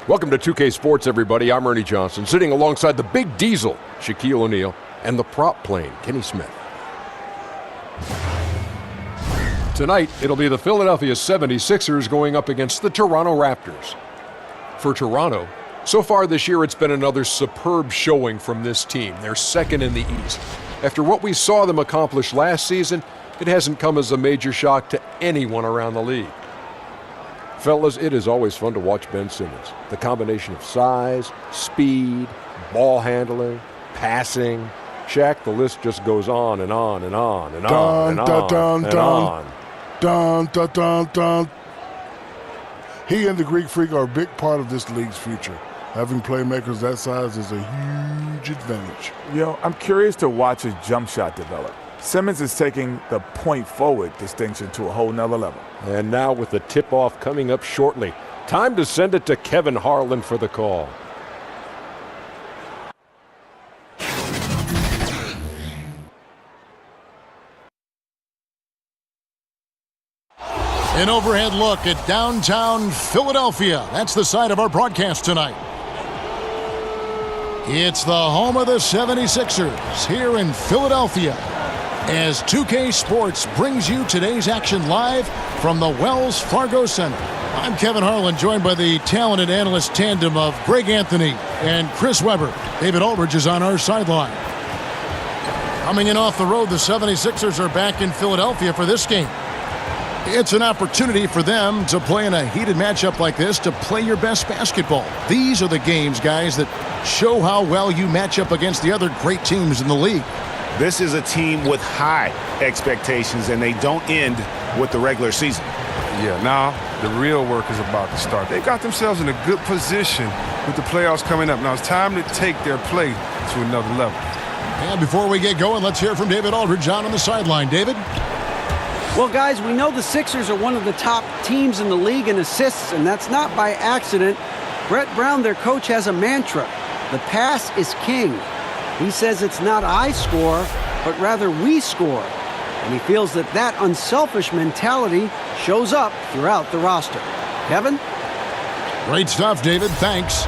Welcome to 2K Sports, everybody. I'm Ernie Johnson, sitting alongside the Big Diesel, Shaquille O'Neal, and the prop plane, Kenny Smith. Tonight, it'll be the Philadelphia 76ers going up against the Toronto Raptors. For Toronto, so far this year, it's been another superb showing from this team. They're second in the East. After what we saw them accomplish last season, it hasn't come as a major shock to anyone around the league. Fellas, it is always fun to watch Ben Simmons. The combination of size, speed, ball handling, passing. Shaq, the list just goes on and on and on and on and on and on. Dun, dun, dun, dun. He and the Greek Freak are a big part of this league's future. Having playmakers that size is a huge advantage. I'm curious to watch his jump shot develop. Simmons is taking the point forward distinction to a whole nother level. And now with the tip-off coming up shortly, time to send it to Kevin Harlan for the call. An overhead look at downtown Philadelphia. That's the site of our broadcast tonight. It's the home of the 76ers here in Philadelphia, as 2K Sports brings you today's action live from the Wells Fargo Center. I'm Kevin Harlan, joined by the talented analyst tandem of Greg Anthony and Chris Webber. David Aldridge is on our sideline. Coming in off the road, the 76ers are back in Philadelphia for this game. It's an opportunity for them to play in a heated matchup like this, to play your best basketball. These are the games, guys, that show how well you match up against the other great teams in the league. This is a team with high expectations, and they don't end with the regular season. Yeah, now the real work is about to start. They got themselves in a good position with the playoffs coming up. Now it's time to take their play to another level. And before we get going, let's hear from David Aldridge on the sideline. David? Well, guys, we know the Sixers are one of the top teams in the league in assists, and that's not by accident. Brett Brown, their coach, has a mantra: the pass is king. He says it's not I score, but rather we score. And he feels that that unselfish mentality shows up throughout the roster. Kevin? Great stuff, David. Thanks.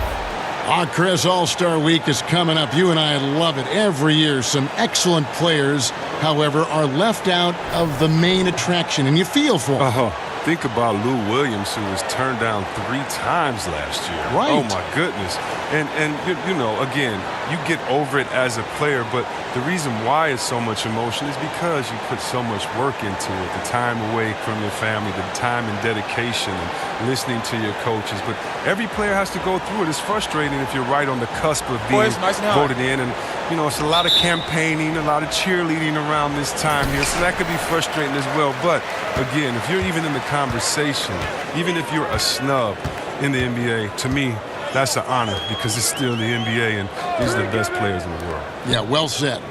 Chris, All-Star Week is coming up. You and I love it every year. Some excellent players, however, are left out of the main attraction, and you feel for them. Think about Lou Williams, who was turned down 3 times last year. Right. Oh, my goodness. And you know, again, you get over it as a player, but the reason why it's so much emotion is because you put so much work into it, the time away from your family, the time and dedication, and listening to your coaches. But every player has to go through it. It's frustrating if you're right on the cusp of being voted in. And, you know, it's a lot of campaigning, a lot of cheerleading around this time here, so that could be frustrating as well. But, again, if you're even in the conversation, even if you're a snub in the NBA, to me, that's an honor, because it's still the NBA, and these are the best players in the world. Yeah, well said.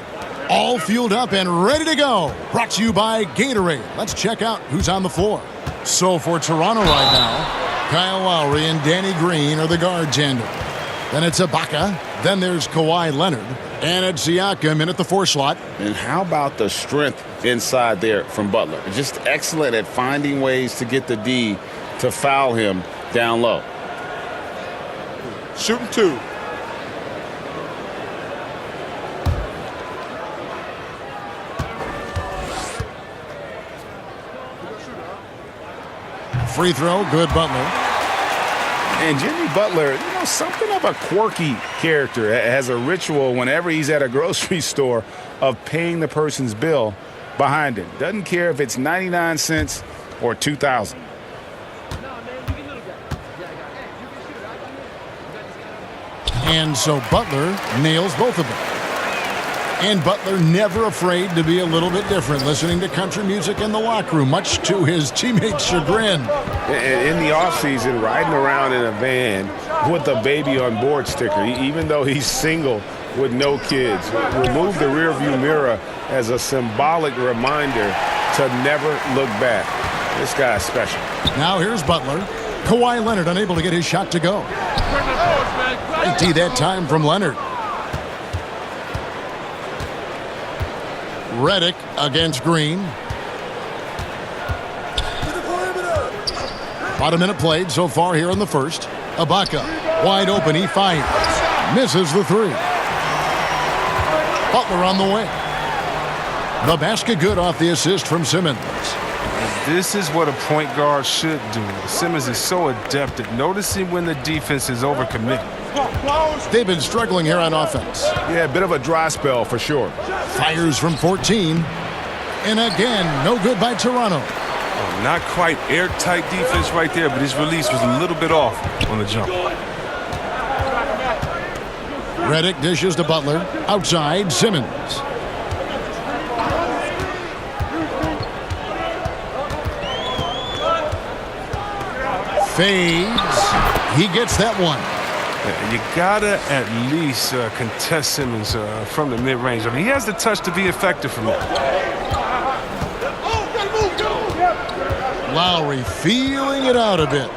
All fueled up and ready to go. Brought to you by Gatorade. Let's check out who's on the floor. So for Toronto right now, Kyle Lowry and Danny Green are the guard tandem. Then it's Ibaka. Then there's Kawhi Leonard. And it's Siakam in at the 4 slot. And how about the strength inside there from Butler? Just excellent at finding ways to get the D to foul him down low. Shooting 2. Free throw, good, Butler. And Jimmy Butler, you know, something of a quirky character, has a ritual whenever he's at a grocery store of paying the person's bill behind him. Doesn't care if it's 99 cents or 2,000. And so Butler nails both of them. And Butler never afraid to be a little bit different, listening to country music in the locker room, much to his teammates' chagrin. In the offseason, riding around in a van with a baby on board sticker, even though he's single with no kids. Remove the rearview mirror as a symbolic reminder to never look back. This guy's special. Now here's Butler. Kawhi Leonard unable to get his shot to go. Great that time from Leonard. Redick against Green. About a minute played so far here in the first. Ibaka. Wide open, he fires. Misses the three. Butler on the way. The basket good off the assist from Simmons. This is what a point guard should do. Simmons is so adept at noticing when the defense is overcommitted. They've been struggling here on offense. Yeah, a bit of a dry spell for sure. Fires from 14. And again, no good by Toronto. Oh, not quite airtight defense right there, but his release was a little bit off on the jump. Redick dishes to Butler. Outside, Simmons. Fades. He gets that one. You gotta at least contest Simmons from the mid-range. I mean, he has the touch to be effective from there. Lowry feeling it out a bit.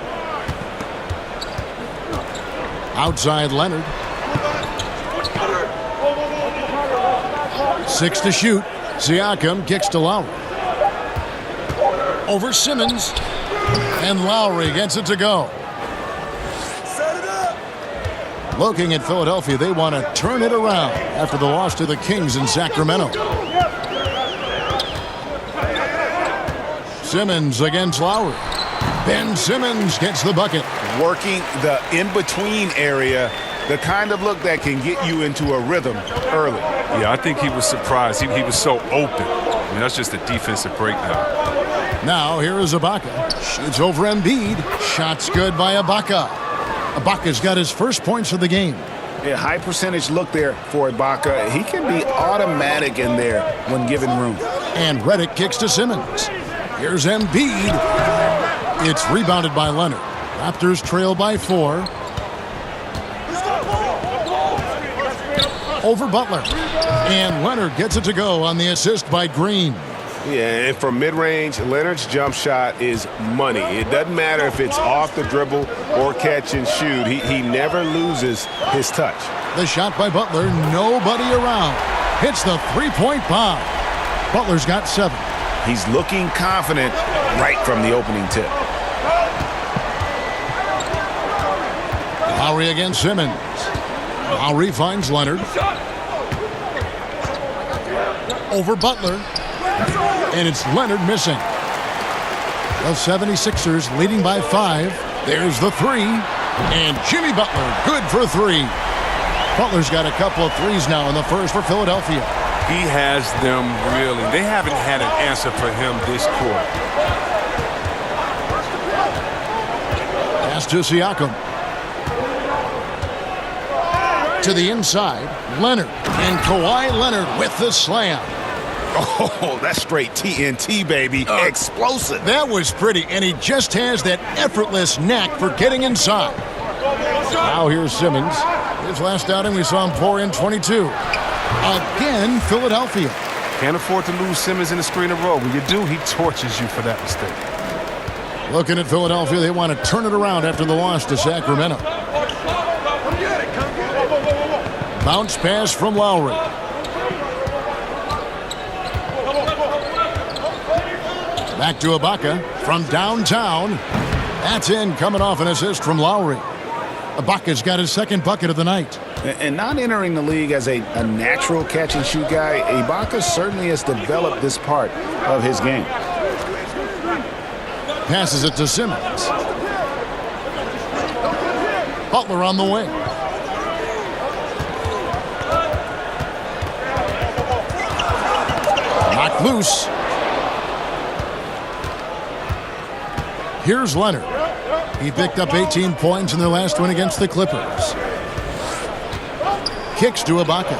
Outside Leonard. 6 to shoot. Siakam kicks to Lowry. Over Simmons. And Lowry gets it to go. Looking at Philadelphia, they want to turn it around after the loss to the Kings in Sacramento. Simmons against Lowry. Ben Simmons gets the bucket. Working the in-between area, the kind of look that can get you into a rhythm early. Yeah, I think he was surprised. He was so open. I mean, that's just a defensive breakdown. Now here is Ibaka. Shoots over Embiid. Shots good by Ibaka. Ibaka's got his first points of the game. Yeah, high percentage look there for Ibaka. He can be automatic in there when given room. And Redick kicks to Simmons. Here's Embiid. It's rebounded by Leonard. Raptors trail by 4. Over Butler. And Leonard gets it to go on the assist by Green. Yeah, and from mid-range, Leonard's jump shot is money. It doesn't matter if it's off the dribble or catch and shoot. He never loses his touch. The shot by Butler, nobody around. Hits the three-point bomb. Butler's got 7. He's looking confident right from the opening tip. Lowry against Simmons. Lowry finds Leonard. Over Butler. And it's Leonard missing. The 76ers leading by 5. There's the 3. And Jimmy Butler, good for 3. Butler's got a couple of threes now in the first for Philadelphia. He has them really. They haven't had an answer for him this quarter. Pass to Siakam. To the inside, Leonard. And Kawhi Leonard with the slam. Oh, that's straight TNT, baby. Explosive. That was pretty, and he just has that effortless knack for getting inside. Now here's Simmons. His last outing, we saw him pour in 22. Again, Philadelphia. Can't afford to lose Simmons in a screen in a row. When you do, he torches you for that mistake. Looking at Philadelphia, they want to turn it around after the loss to Sacramento. Bounce pass from Lowry. Back to Ibaka from downtown. That's in, coming off an assist from Lowry. Ibaka's got his second bucket of the night. And not entering the league as a natural catch-and-shoot guy, Ibaka certainly has developed this part of his game. Passes it to Simmons. Butler on the wing. Knocked loose. Here's Leonard. He picked up 18 points in their last win against the Clippers. Kicks to Ibaka.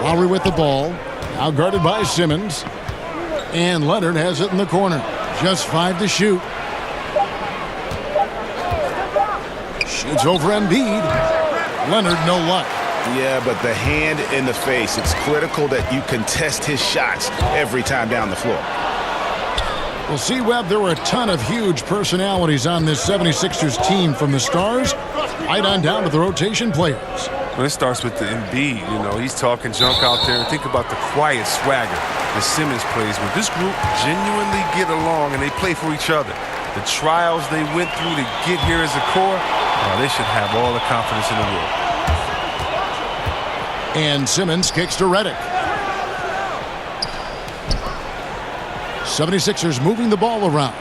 Lowry with the ball. Now guarded by Simmons. And Leonard has it in the corner. Just 5 to shoot. Shoots over Embiid. Leonard, no luck. Yeah, but the hand in the face. It's critical that you contest his shots every time down the floor. Well, see, Webb, there were a ton of huge personalities on this 76ers team, from the stars right on down to the rotation players. Well, it starts with the Embiid. You know, he's talking junk out there. And think about the quiet swagger that Simmons plays with. This group genuinely get along, and they play for each other. the trials they went through to get here as a core, they should have all the confidence in the world. And Simmons kicks to Redick. 76ers moving the ball around.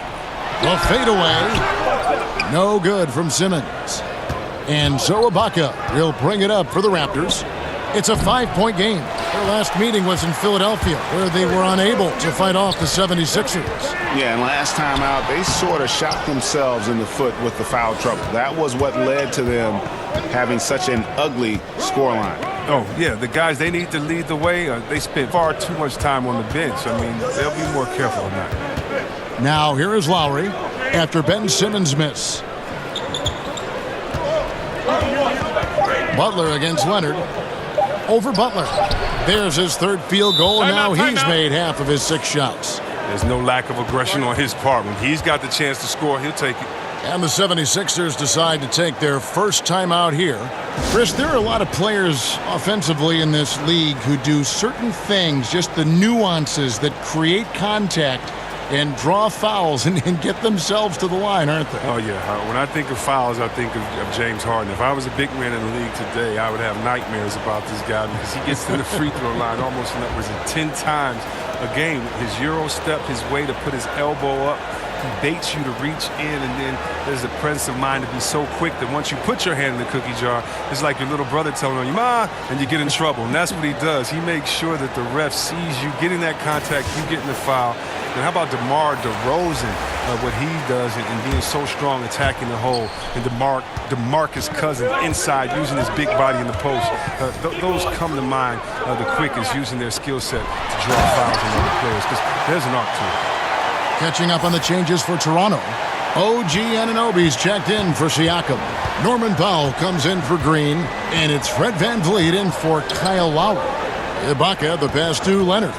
The fadeaway. No good from Simmons. And so Ibaka will bring it up for the Raptors. It's a 5-point game. Their last meeting was in Philadelphia, where they were unable to fight off the 76ers. Yeah, and last time out, they sort of shot themselves in the foot with the foul trouble. That was what led to them having such an ugly scoreline. Oh, yeah, the guys, they need to lead the way. They spent far too much time on the bench. I mean, they'll be more careful than that. Now here is Lowry after Ben Simmons' miss. Butler against Leonard. Over Butler. There's his third field goal, and now he's made half of his 6 shots. There's no lack of aggression on his part. When he's got the chance to score, he'll take it. And the 76ers decide to take their first time out here. Chris, there are a lot of players offensively in this league who do certain things, just the nuances that create contact and draw fouls and get themselves to the line, aren't they? Oh, yeah. When I think of fouls, I think of James Harden. If I was a big man in the league today, I would have nightmares about this guy because he gets to the free throw line almost upwards of 10 times a game. His Euro step, his way to put his elbow up, he baits you to reach in, and then there's the presence of mind to be so quick that once you put your hand in the cookie jar, it's like your little brother telling you, "Ma," and you get in trouble. And that's what he does. He makes sure that the ref sees you getting that contact, you getting the foul. And how about DeMar DeRozan, what he does and being so strong attacking the hole, and DeMarcus Cousins inside using his big body in the post. Those come to mind the quickest, using their skill set to draw fouls on other players, because there's an art to it. Catching up on the changes for Toronto. OG Anunoby's checked in for Siakam. Norman Powell comes in for Green, and it's Fred VanVleet in for Kyle Lowry. Ibaka, the pass to Leonard.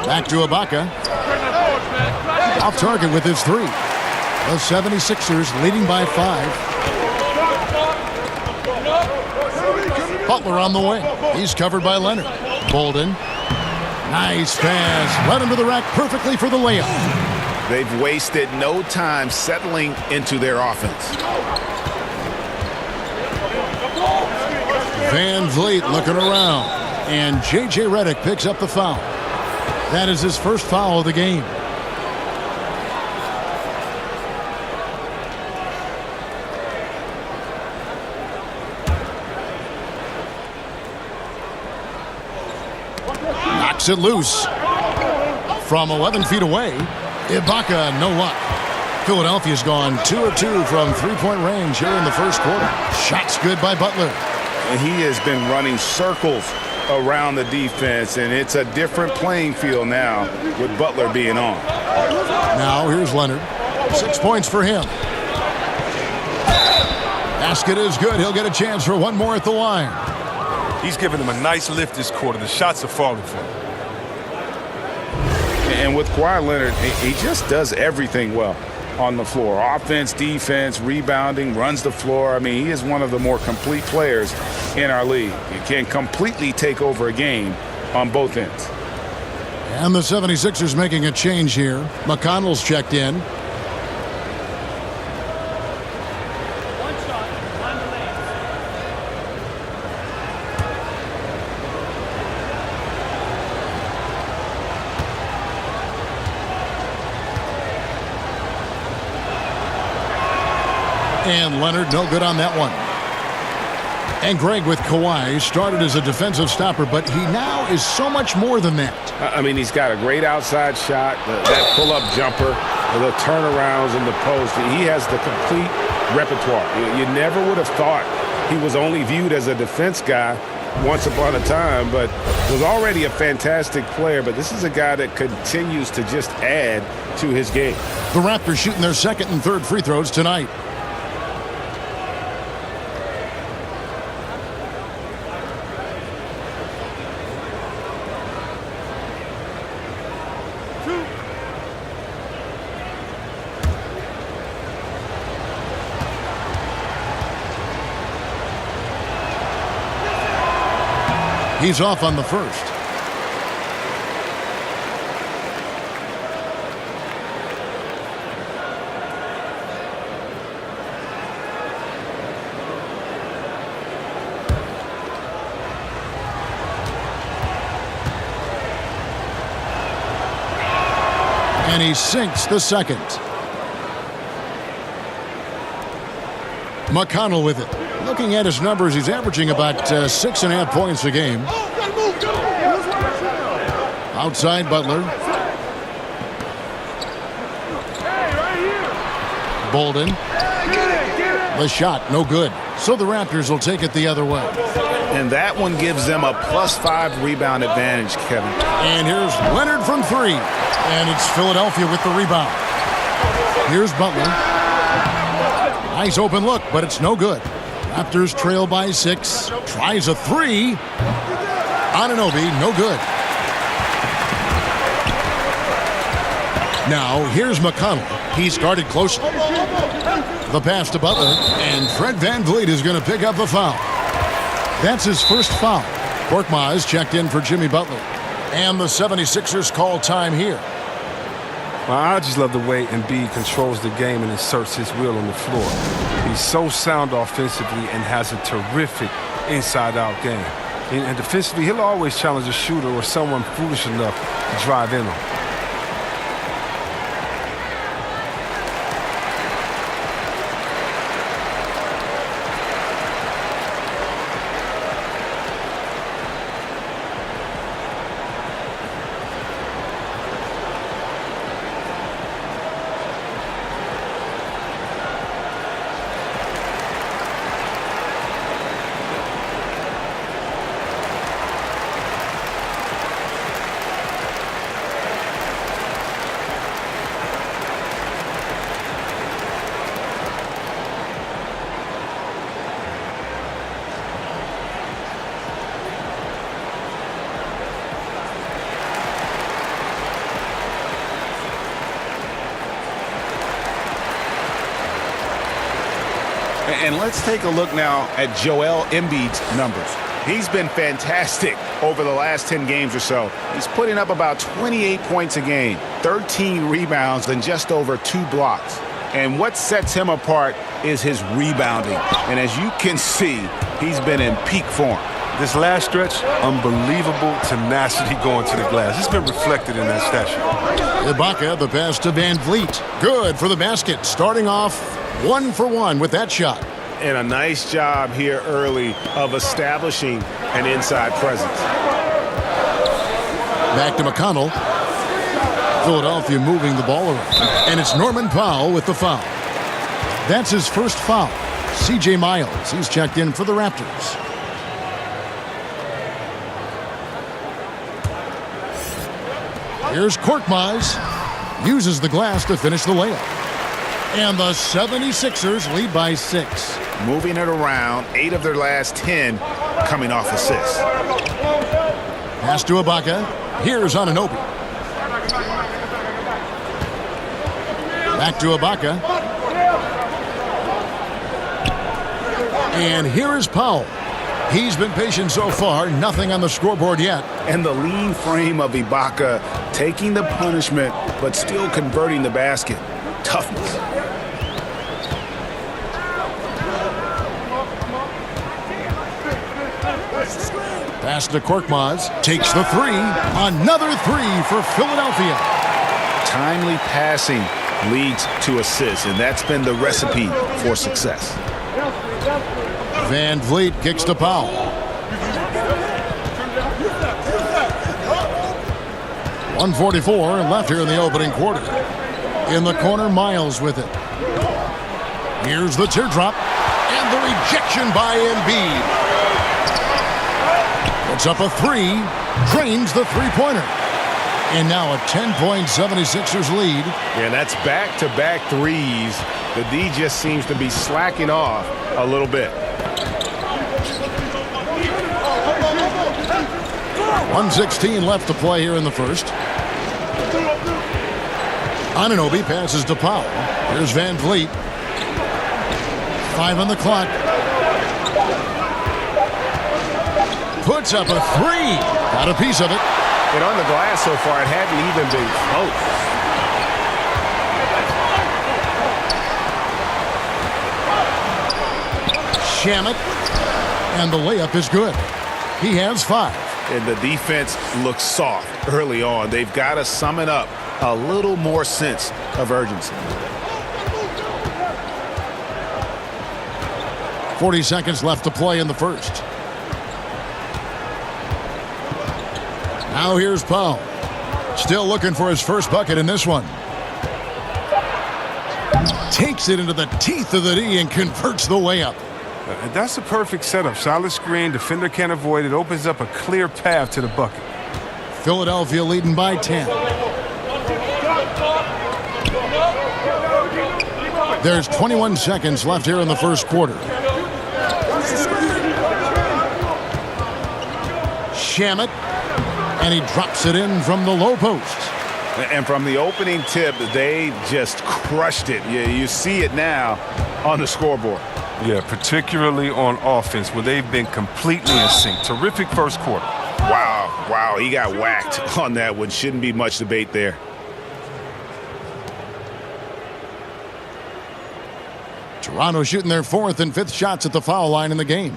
Back to Ibaka. Off target with his 3. The 76ers leading by 5. Butler on the wing. He's covered by Leonard. Bolden. Nice pass. Led him to the rack perfectly for the layup. They've wasted no time settling into their offense. VanVleet looking around. And J.J. Redick picks up the foul. That is his first foul of the game. Knocks it loose. From 11 feet away, Ibaka, no luck. Philadelphia's gone 2 of 2 from three-point range here in the first quarter. Shots good by Butler. And he has been running circles around the defense, and it's a different playing field now with Butler being on. Now here's Leonard. 6 points for him. Basket is good. He'll get a chance for one more at the line. He's giving them a nice lift this quarter. The shots are falling for him. And with Kawhi Leonard, he just does everything well on the floor. Offense, defense, rebounding, runs the floor. I mean, he is one of the more complete players in our league. He can completely take over a game on both ends. And the 76ers making a change here. McConnell's checked in. And Leonard, no good on that one. And Greg with Kawhi started as a defensive stopper, but he now is so much more than that. I mean, he's got a great outside shot, that pull-up jumper, the turnarounds in the post. He has the complete repertoire. You never would have thought he was only viewed as a defense guy once upon a time, but was already a fantastic player. But this is a guy that continues to just add to his game. The Raptors shooting their second and third free throws tonight. He's off on the first. And he sinks the second. McConnell with it. Looking at his numbers, he's averaging about 6.5 points a game. Outside Butler. Bolden. The shot, no good. So the Raptors will take it the other way. And that one gives them a +5 rebound advantage, Kevin. And here's Leonard from three. And it's Philadelphia with the rebound. Here's Butler. Nice open look, but it's no good. Raptors trail by 6. Tries a three. Anunoby, no good. Now, here's McConnell. He's guarded closely. The pass to Butler, and Fred VanVleet is going to pick up a foul. That's his first foul. Korkmaz checked in for Jimmy Butler. And the 76ers call time here. Well, I just love the way Embiid controls the game and asserts his will on the floor. He's so sound offensively and has a terrific inside-out game. And defensively, he'll always challenge a shooter or someone foolish enough to drive in on. And let's take a look now at Joel Embiid's numbers. He's been fantastic over the last 10 games or so. He's putting up about 28 points a game, 13 rebounds, and just over 2 blocks. And what sets him apart is his rebounding. And as you can see, he's been in peak form. This last stretch, unbelievable tenacity going to the glass. It's been reflected in that statue. Ibaka, the pass to VanVleet. Good for the basket. Starting off 1 for 1 with that shot. And a nice job here early of establishing an inside presence. Back to McConnell. Philadelphia moving the ball around. And it's Norman Powell with the foul. That's his first foul. C.J. Miles, he's checked in for the Raptors. Here's Korkmaz. Uses the glass to finish the layup. And the 76ers lead by 6. Moving it around, 8 of their last 10 coming off assists. Pass to Ibaka. Here's Anunoby. Back to Ibaka. And here is Powell. He's been patient so far, nothing on the scoreboard yet. And the lean frame of Ibaka, taking the punishment, but still converting the basket. Toughness. Pass to Korkmaz. Takes the three. Another three for Philadelphia. Timely passing leads to assists, and that's been the recipe for success. VanVleet kicks to Powell. .144 left here in the opening quarter. In the corner, Miles with it. Here's the teardrop. And the rejection by Embiid. Puts up a three. Drains the three-pointer. And now a 10-point 76ers lead. And that's back-to-back threes. The D just seems to be slacking off a little bit. 1:16 left to play here in the first. Anunoby passes to Powell. Here's VanVleet. 5 on the clock. Puts up a three. Got a piece of it. And on the glass so far, it hadn't even been close. Shamet. And the layup is good. He has 5. And the defense looks soft early on. They've got to sum it up a little more sense of urgency. 40 seconds left to play in the first. Now here's Powell. Still looking for his first bucket in this one. Takes it into the teeth of the D and converts the layup. That's a perfect setup. Solid screen, defender can't avoid it. Opens up a clear path to the bucket. Philadelphia leading by 10. There's 21 seconds left here in the first quarter. Shamet, and he drops it in from the low post. And from the opening tip, they just crushed it. You see it now on the scoreboard. Yeah, particularly on offense where they've been completely in sync. Terrific first quarter. Wow, he got whacked on that one. Shouldn't be much debate there. Toronto shooting their fourth and fifth shots at the foul line in the game.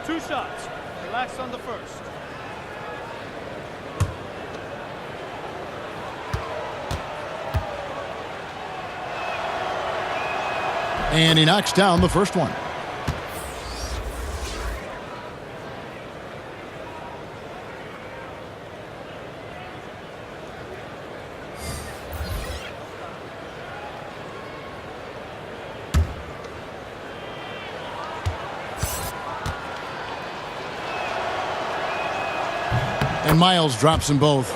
Two shots. Relax on the first. And he knocks down the first one. And Miles drops them both.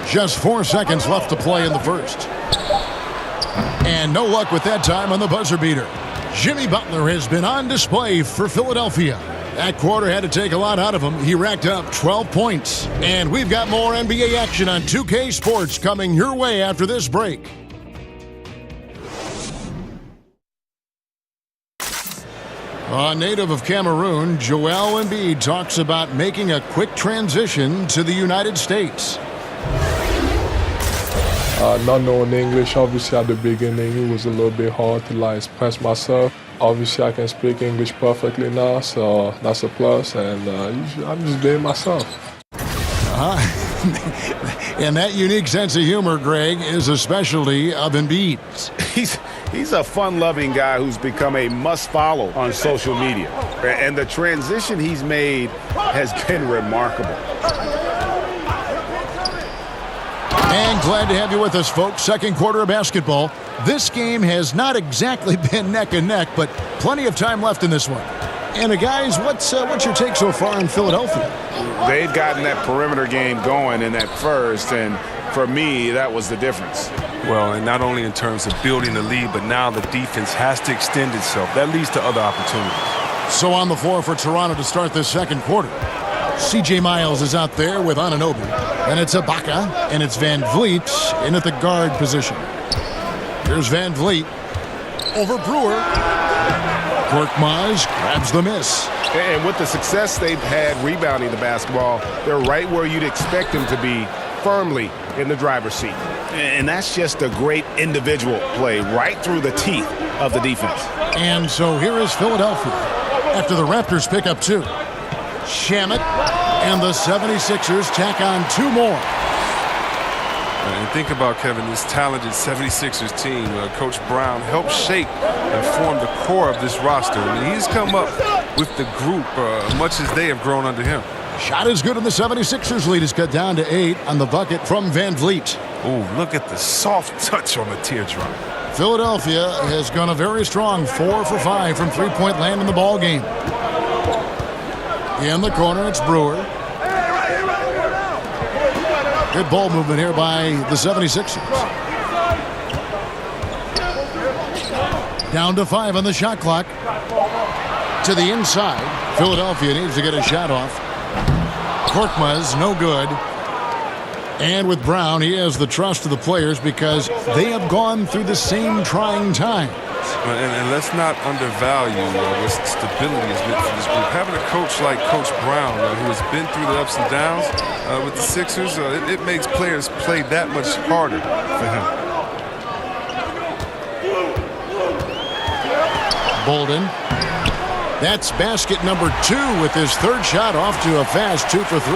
Just 4 seconds left to play in the first. And no luck with that time on the buzzer beater. Jimmy Butler has been on display for Philadelphia. That quarter had to take a lot out of him. He racked up 12 points. And we've got more NBA action on 2K Sports coming your way after this break. A native of Cameroon, Joel Embiid talks about making a quick transition to the United States. Not knowing English, obviously at the beginning it was a little bit hard to express myself. Obviously I can speak English perfectly now, so that's a plus, and I'm just being myself. And that unique sense of humor, Greg, is a specialty of Embiid's. He's a fun-loving guy who's become a must-follow on social media. And the transition he's made has been remarkable. And glad to have you with us, folks. Second quarter of basketball. This game has not exactly been neck and neck, but plenty of time left in this one. And guys, what's your take so far on Philadelphia? They've gotten that perimeter game going in that first, and for me, that was the difference. Well, and not only in terms of building the lead, but now the defense has to extend itself. That leads to other opportunities. So on the floor for Toronto to start this second quarter. C.J. Miles is out there with Anunoby. And it's Ibaka, and it's Van Vliet in at the guard position. Here's Van Vliet over Brewer. Korkmaz grabs the miss. And with the success they've had rebounding the basketball, they're right where you'd expect them to be, firmly in the driver's seat. And that's just a great individual play right through the teeth of the defense. And so here is Philadelphia after the Raptors pick up 2. Shamet and the 76ers tack on 2 more. And think about, Kevin, this talented 76ers team. Coach Brown helped shape and form the core of this roster. I mean, he's come up with the group much as they have grown under him. Shot is good, and the 76ers lead is cut down to 8 on the bucket from Van Vliet. Oh, look at the soft touch on the teardrop. Philadelphia has gone a very strong 4 for 5 from three-point land in the ball game. In the corner, it's Brewer. Good ball movement here by the 76ers. Down to 5 on the shot clock. To the inside. Philadelphia needs to get a shot off. Korkmaz, no good. And with Brown, he has the trust of the players because they have gone through the same trying times. And let's not undervalue what stability has been for this group. Having a coach like Coach Brown, who has been through the ups and downs with the Sixers, it makes players play that much harder for him. Bolden. That's basket number 2 with his third shot off to a fast 2 for 3.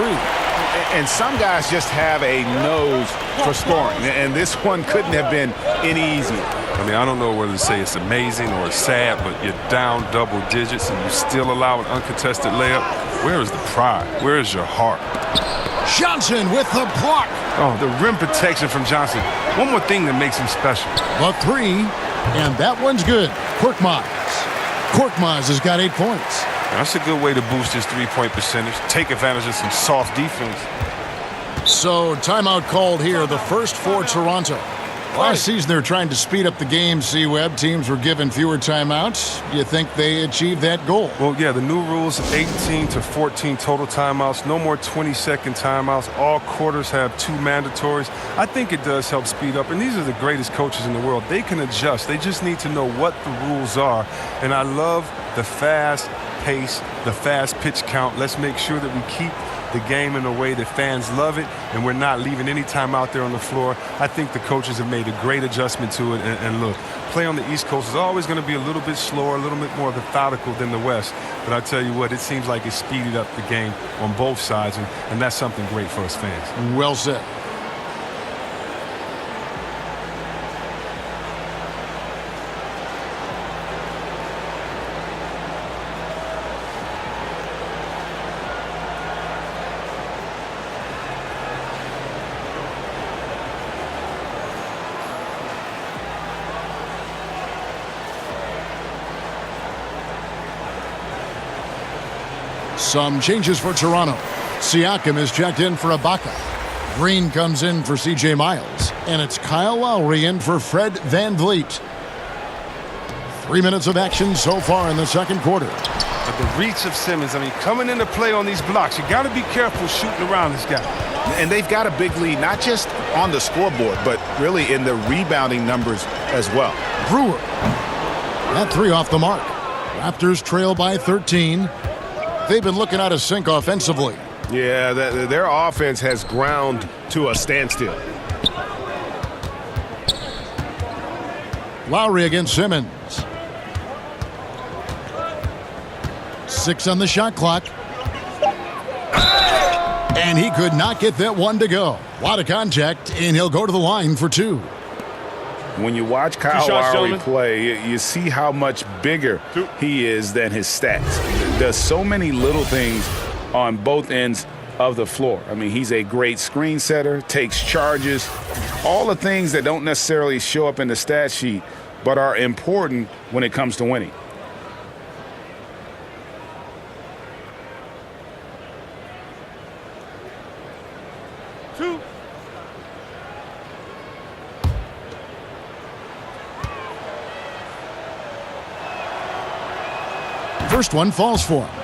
And some guys just have a nose for scoring, and this one couldn't have been any easier. I mean, I don't know whether to say it's amazing or it's sad, but you're down double digits and you still allow an uncontested layup. Where is the pride? Where is your heart? Johnson with the block. Oh, the rim protection from Johnson. One more thing that makes him special. The 3, and that one's good. Korkmaz has got 8 points. That's a good way to boost his three-point percentage. Take advantage of some soft defense. So, timeout called here, the first for Toronto. Last season, they were trying to speed up the game, C-Web. Teams were given fewer timeouts. You think they achieved that goal? Well, yeah, the new rules, 18 to 14 total timeouts. No more 20-second timeouts. All quarters have 2 mandatories. I think it does help speed up. And these are the greatest coaches in the world. They can adjust. They just need to know what the rules are. And I love the fast pace, the fast pitch count. Let's make sure that we keep the game in a way that fans love it, and we're not leaving any time out there on the floor. I think the coaches have made a great adjustment to it. And look, play on the East Coast is always going to be a little bit slower, a little bit more methodical than the West. But I tell you what, it seems like it speeded up the game on both sides, and that's something great for us fans. Well said. Some changes for Toronto. Siakam is checked in for Ibaka. Green comes in for C.J. Miles. And it's Kyle Lowry in for Fred VanVleet. 3 minutes of action so far in the second quarter. But the reach of Simmons, I mean, coming into play on these blocks, you got to be careful shooting around this guy. And they've got a big lead, not just on the scoreboard, but really in the rebounding numbers as well. Brewer. That 3 off the mark. Raptors trail by 13. They've been looking out of sync offensively. Yeah, their offense has ground to a standstill. Lowry against Simmons. 6 on the shot clock. And he could not get that one to go. A lot of contact, and he'll go to the line for 2. When you watch Kyle Lowry play, you see how much bigger he is than his stats. He does so many little things on both ends of the floor. I mean, he's a great screen setter, takes charges, all the things that don't necessarily show up in the stat sheet, but are important when it comes to winning. First one falls for him.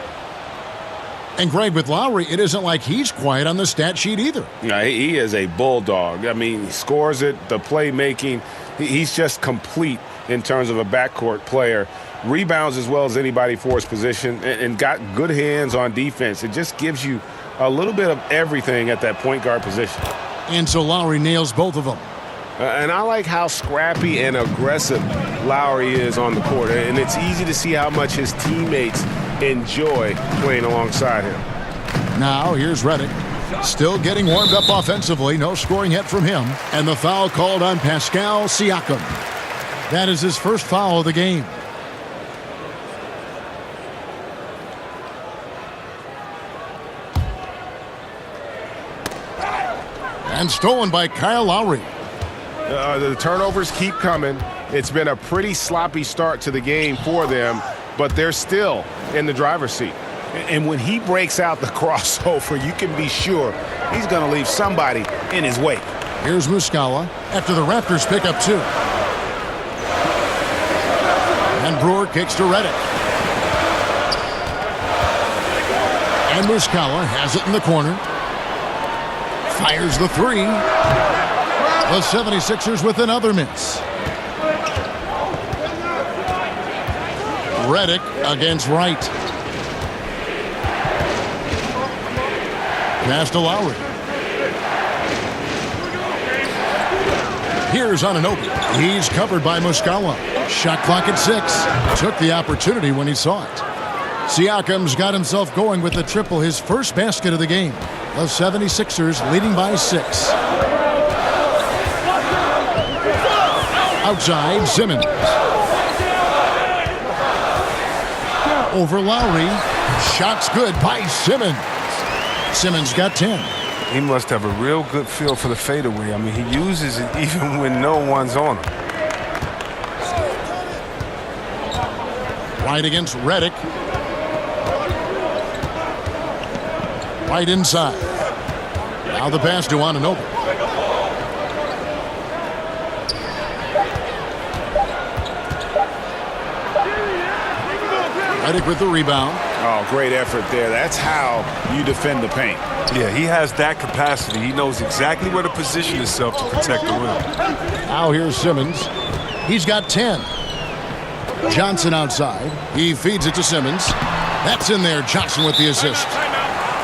And Greg, with Lowry, it isn't like he's quiet on the stat sheet either. Yeah, he is a bulldog. I mean, he scores it, the playmaking. He's just complete in terms of a backcourt player. Rebounds as well as anybody for his position, and got good hands on defense. It just gives you a little bit of everything at that point guard position. And so Lowry nails both of them. And I like how scrappy and aggressive Lowry is on the court. And it's easy to see how much his teammates enjoy playing alongside him. Now here's Redick. Still getting warmed up offensively. No scoring yet from him. And the foul called on Pascal Siakam. That is his first foul of the game. And stolen by Kyle Lowry. The turnovers keep coming. It's been a pretty sloppy start to the game for them, but they're still in the driver's seat. And when he breaks out the crossover, you can be sure he's going to leave somebody in his wake. Here's Muscala after the Raptors pick up 2. And Brewer kicks to Redick. And Muscala has it in the corner. Fires the 3. The 76ers with another miss. Redick against Wright. Pass to Lowry. Here's Anunoby. He's covered by Muscala. Shot clock at 6. Took the opportunity when he saw it. Siakam's got himself going with the triple, his first basket of the game. The 76ers leading by 6. Outside, Simmons. Over Lowry. Shots good by Simmons. Simmons got 10. He must have a real good feel for the fadeaway. I mean, he uses it even when no one's on him. Right against Redick. Right inside. Now the pass to Anunoby. Redick with the rebound. Oh, great effort there. That's how you defend the paint. Yeah, he has that capacity. He knows exactly where to position himself to protect the rim. Now here's Simmons. He's got 10. Johnson outside. He feeds it to Simmons. That's in there. Johnson with the assist.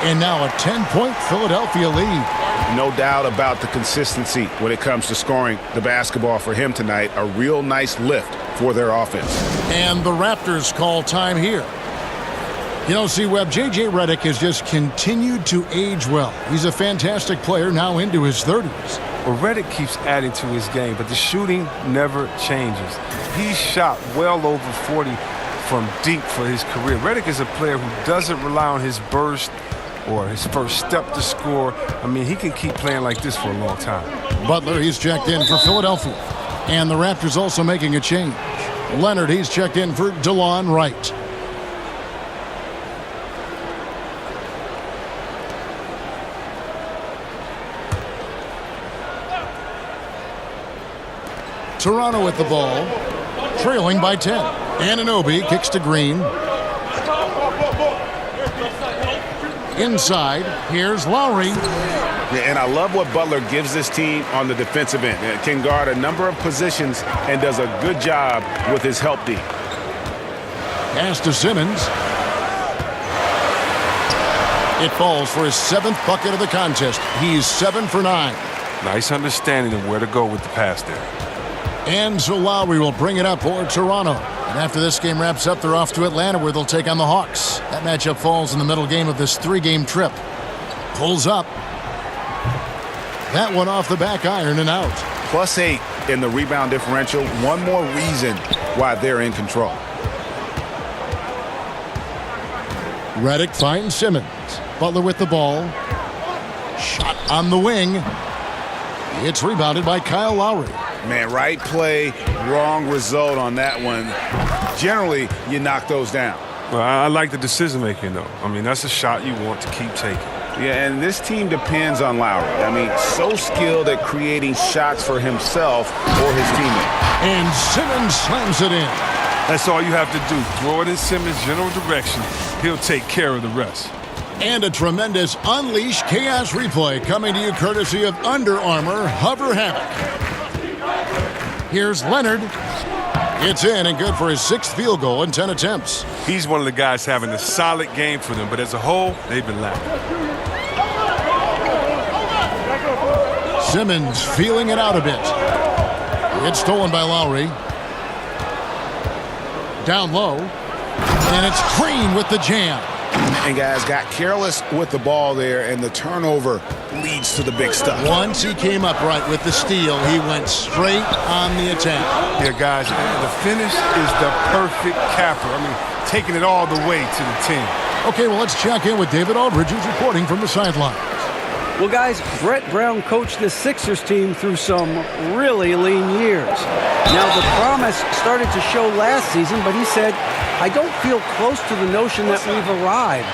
And now a 10-point Philadelphia lead. No doubt about the consistency when it comes to scoring the basketball for him tonight. A real nice lift for their offense. And the Raptors call time here. You know, C-Webb, J.J. Redick has just continued to age well. He's a fantastic player now into his 30s. Well, Redick keeps adding to his game, but the shooting never changes. He's shot well over 40 from deep for his career. Redick is a player who doesn't rely on his burst or his first step to score. I mean, he can keep playing like this for a long time. Butler, he's checked in for Philadelphia. And the Raptors also making a change. Leonard, he's checked in for DeLon Wright. Toronto with the ball, trailing by 10. Anunoby kicks to Green. Inside, here's Lowry. And I love what Butler gives this team on the defensive end. It can guard a number of positions and does a good job with his help D. Pass to Simmons. It falls for his 7th bucket of the contest. He's 7 for 9. Nice understanding of where to go with the pass there. And so Lowry will bring it up for Toronto. And after this game wraps up, they're off to Atlanta where they'll take on the Hawks. That matchup falls in the middle game of this 3-game trip. Pulls up. That one off the back iron and out. +8 in the rebound differential. One more reason why they're in control. Redick finds Simmons. Butler with the ball. Shot on the wing. It's rebounded by Kyle Lowry. Man, right play, wrong result on that one. Generally, you knock those down. Well, I like the decision-making, though. I mean, that's a shot you want to keep taking. Yeah, and this team depends on Lowry. I mean, so skilled at creating shots for himself or his teammates. And Simmons slams it in. That's all you have to do. Throw it in Simmons' general direction. He'll take care of the rest. And a tremendous Unleash Chaos replay coming to you courtesy of Under Armour Hover Hammock. Here's Leonard. It's in and good for his 6th field goal in 10 attempts. He's one of the guys having a solid game for them, but as a whole, they've been lacking. Simmons feeling it out a bit. It's stolen by Lowry. Down low. And it's Green with the jam. And guys got careless with the ball there, and the turnover leads to the big stuff. Once he came upright with the steal, he went straight on the attack. Yeah, guys, the finish is the perfect capper. I mean, taking it all the way to the 10. Okay, well, let's check in with David Aldridge, who's reporting from the sidelines. Well, guys, Brett Brown coached the Sixers team through some really lean years. Now, the promise started to show last season, but he said, I don't feel close to the notion that we've arrived.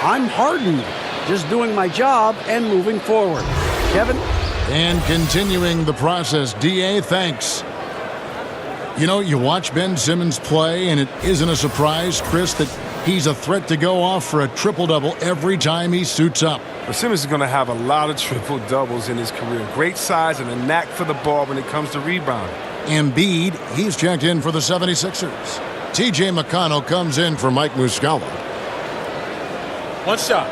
I'm hardened, just doing my job and moving forward. Kevin? And continuing the process, D.A., thanks. You know, you watch Ben Simmons play, and it isn't a surprise, Chris, that he's a threat to go off for a triple-double every time he suits up. Well, Simmons is going to have a lot of triple-doubles in his career. Great size and a knack for the ball when it comes to rebounding. Embiid, he's checked in for the 76ers. T.J. McConnell comes in for Mike Muscala. One shot.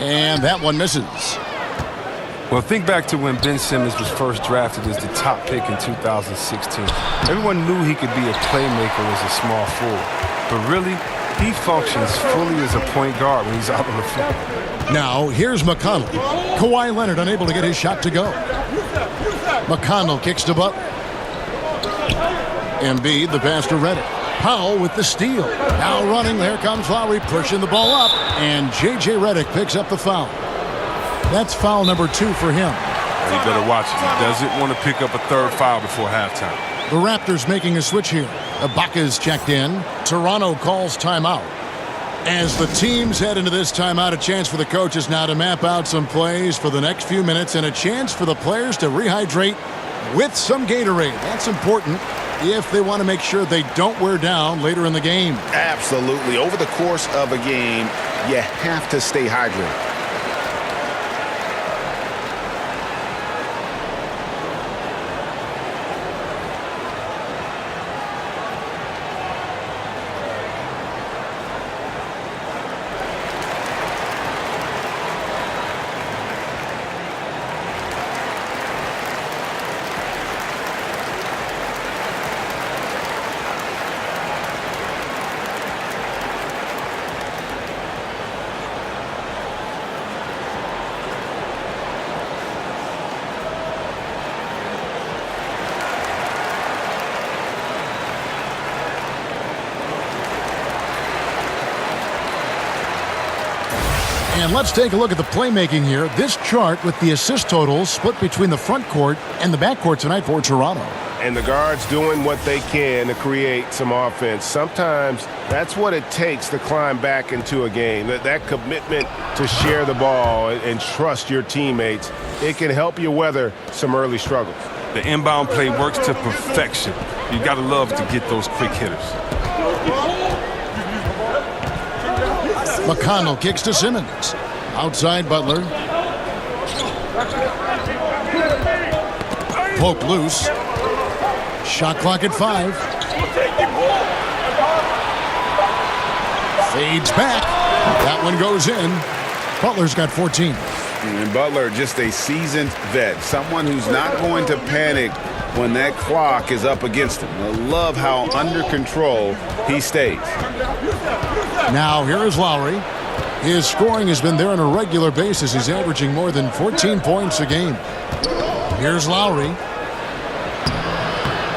And that one misses. Well, think back to when Ben Simmons was first drafted as the top pick in 2016. Everyone knew he could be a playmaker as a small forward. But really, he functions fully as a point guard when he's out on the floor. Now, here's McConnell. Kawhi Leonard unable to get his shot to go. McConnell kicks to Butler. Embiid, the pass to Redick. Powell with the steal. Now running, there comes Lowry pushing the ball up. And J.J. Redick picks up the foul. That's foul number 2 for him. He better watch it. He doesn't want to pick up a third foul before halftime. The Raptors making a switch here. Ibaka's checked in. Toronto calls timeout. As the teams head into this timeout, a chance for the coaches now to map out some plays for the next few minutes and a chance for the players to rehydrate with some Gatorade. That's important if they want to make sure they don't wear down later in the game. Absolutely. Over the course of a game, you have to stay hydrated. And let's take a look at the playmaking here. This chart with the assist totals split between the front court and the back court tonight for Toronto. And the guards doing what they can to create some offense. Sometimes that's what it takes to climb back into a game. That commitment to share the ball and trust your teammates, it can help you weather some early struggles. The inbound play works to perfection. You got to love to get those quick hitters. McConnell kicks to Simmons. Outside Butler. Poke loose. Shot clock at 5. Fades back. That one goes in. Butler's got 14. And Butler, just a seasoned vet. Someone who's not going to panic when that clock is up against him. I love how under control he stays. Now here is Lowry. His scoring has been there on a regular basis. He's averaging more than 14 points a game. Here's Lowry.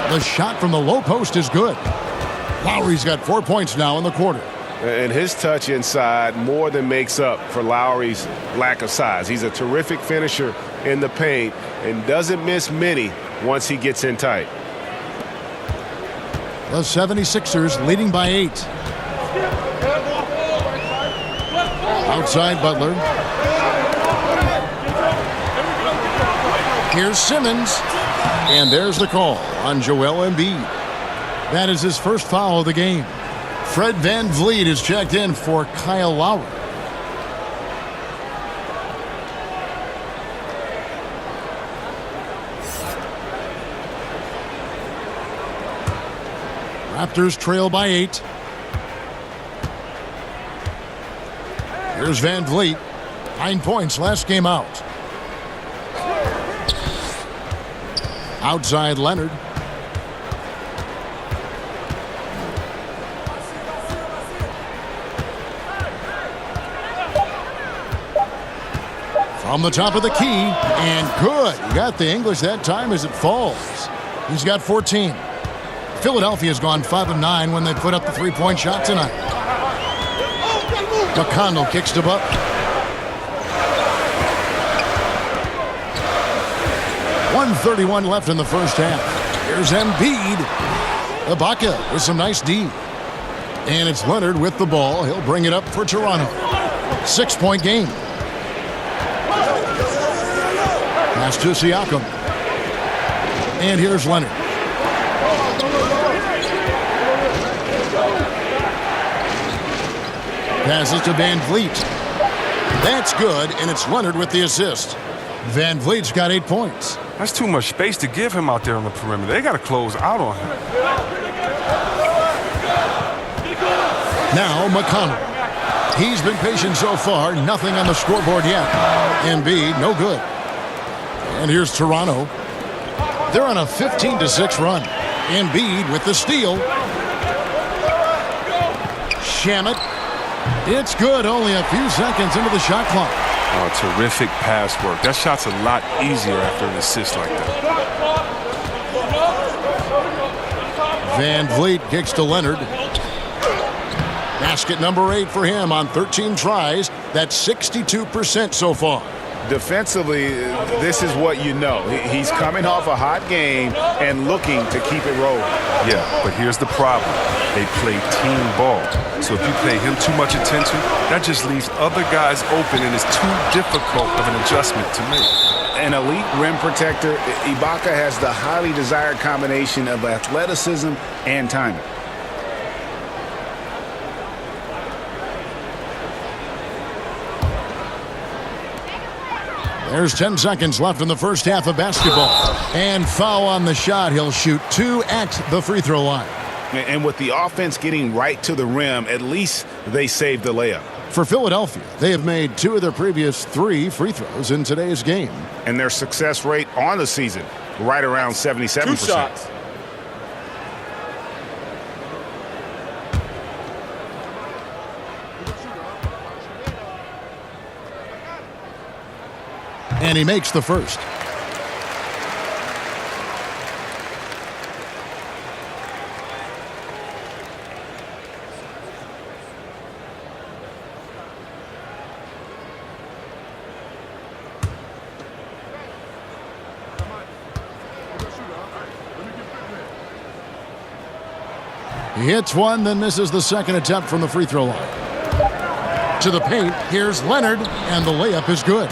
The shot from the low post is good. Lowry's got 4 points now in the quarter. And his touch inside more than makes up for Lowry's lack of size. He's a terrific finisher in the paint and doesn't miss many once he gets in tight. The 76ers leading by 8. Outside Butler. Here's Simmons. And there's the call on Joel Embiid. That is his first foul of the game. Fred VanVleet is checked in for Kyle Lowry. Raptors trail by 8. Here's VanVleet. 9 points last game out. Outside Leonard. From the top of the key, and good. He got the English that time as it falls. He's got 14. Philadelphia's gone 5 of 9 when they put up the three-point shot tonight. McConnell kicks to Butler. .131 left in the first half. Here's Embiid. Ibaka with some nice D. And it's Leonard with the ball. He'll bring it up for Toronto. 6-point game. Pass to Siakam. And here's Leonard. Passes to VanVleet. That's good, and it's Leonard with the assist. VanVleet's got 8 points. That's too much space to give him out there on the perimeter. They got to close out on him. Now McConnell. He's been patient so far. Nothing on the scoreboard yet. Embiid, no good. And here's Toronto. They're on a 15-6 run. Embiid with the steal. Shamet. It's good. Only a few seconds into the shot clock. Oh, terrific pass work. That shot's a lot easier after an assist like that. Van Vliet kicks to Leonard. Basket number 8 for him on 13 tries. That's 62% so far. Defensively, this is what you know. He's coming off a hot game and looking to keep it rolling. Yeah, but here's the problem. They play team ball. So if you pay him too much attention, that just leaves other guys open and it's too difficult of an adjustment to make. An elite rim protector, Ibaka has the highly desired combination of athleticism and timing. There's 10 seconds left in the first half of basketball. And foul on the shot. He'll shoot 2 at the free throw line. And with the offense getting right to the rim, at least they saved the layup. For Philadelphia, they have made 2 of their previous 3 free throws in today's game. And their success rate on the season, right around 77%. 2 shots. And he makes the first. He hits one, then misses the second attempt from the free throw line. To the paint, here's Leonard, and the layup is good.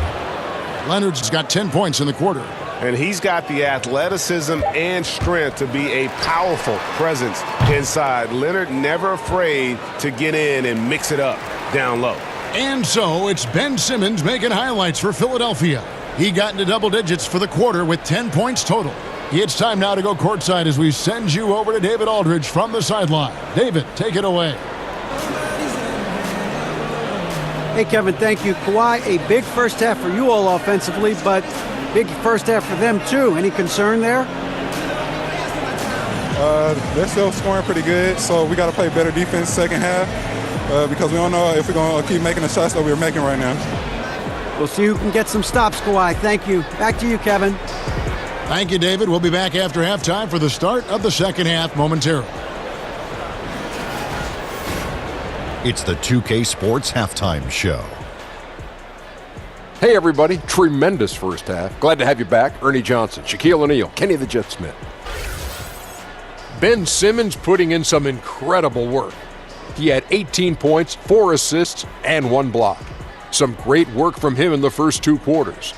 Leonard's got 10 points in the quarter. And he's got the athleticism and strength to be a powerful presence inside. Leonard never afraid to get in and mix it up down low. And so it's Ben Simmons making highlights for Philadelphia. He got into double digits for the quarter with 10 points total. It's time now to go courtside as we send you over to David Aldridge from the sideline. David, take it away. Hey, Kevin, thank you. Kawhi, a big first half for you all offensively, but big first half for them, too. Any concern there? They're still scoring pretty good, so we got to play better defense second half because we don't know if we're going to keep making the shots that we're making right now. We'll see who can get some stops, Kawhi. Thank you. Back to you, Kevin. Thank you, David. We'll be back after halftime for the start of the second half momentarily. It's the 2K Sports Halftime Show. Hey, everybody. Tremendous first half. Glad to have you back. Ernie Johnson, Shaquille O'Neal, Kenny the Jet Smith. Ben Simmons putting in some incredible work. He had 18 points, 4 assists, and 1 block. Some great work from him in the first 2 quarters.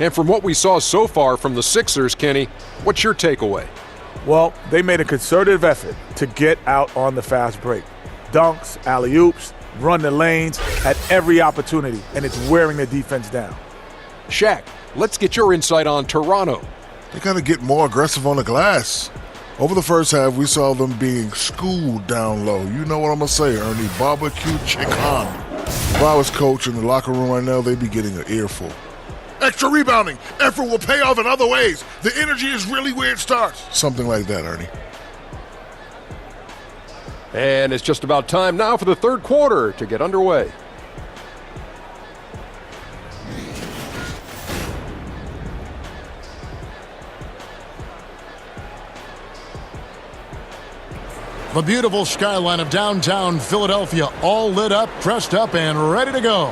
And from what we saw so far from the Sixers, Kenny, what's your takeaway? Well, they made a concerted effort to get out on the fast break. Dunks, alley-oops, run the lanes at every opportunity, and it's wearing the defense down. Shaq, let's get your insight on Toronto. They got to get more aggressive on the glass. Over the first half, we saw them being schooled down low. You know what I'm going to say, Ernie. Barbecue chicken. If I was coach in the locker room right now, they'd be getting an earful. Extra rebounding. Effort will pay off in other ways. The energy is really where it starts. Something like that, Ernie. And it's just about time now for the third quarter to get underway. The beautiful skyline of downtown Philadelphia, all lit up, dressed up, and ready to go.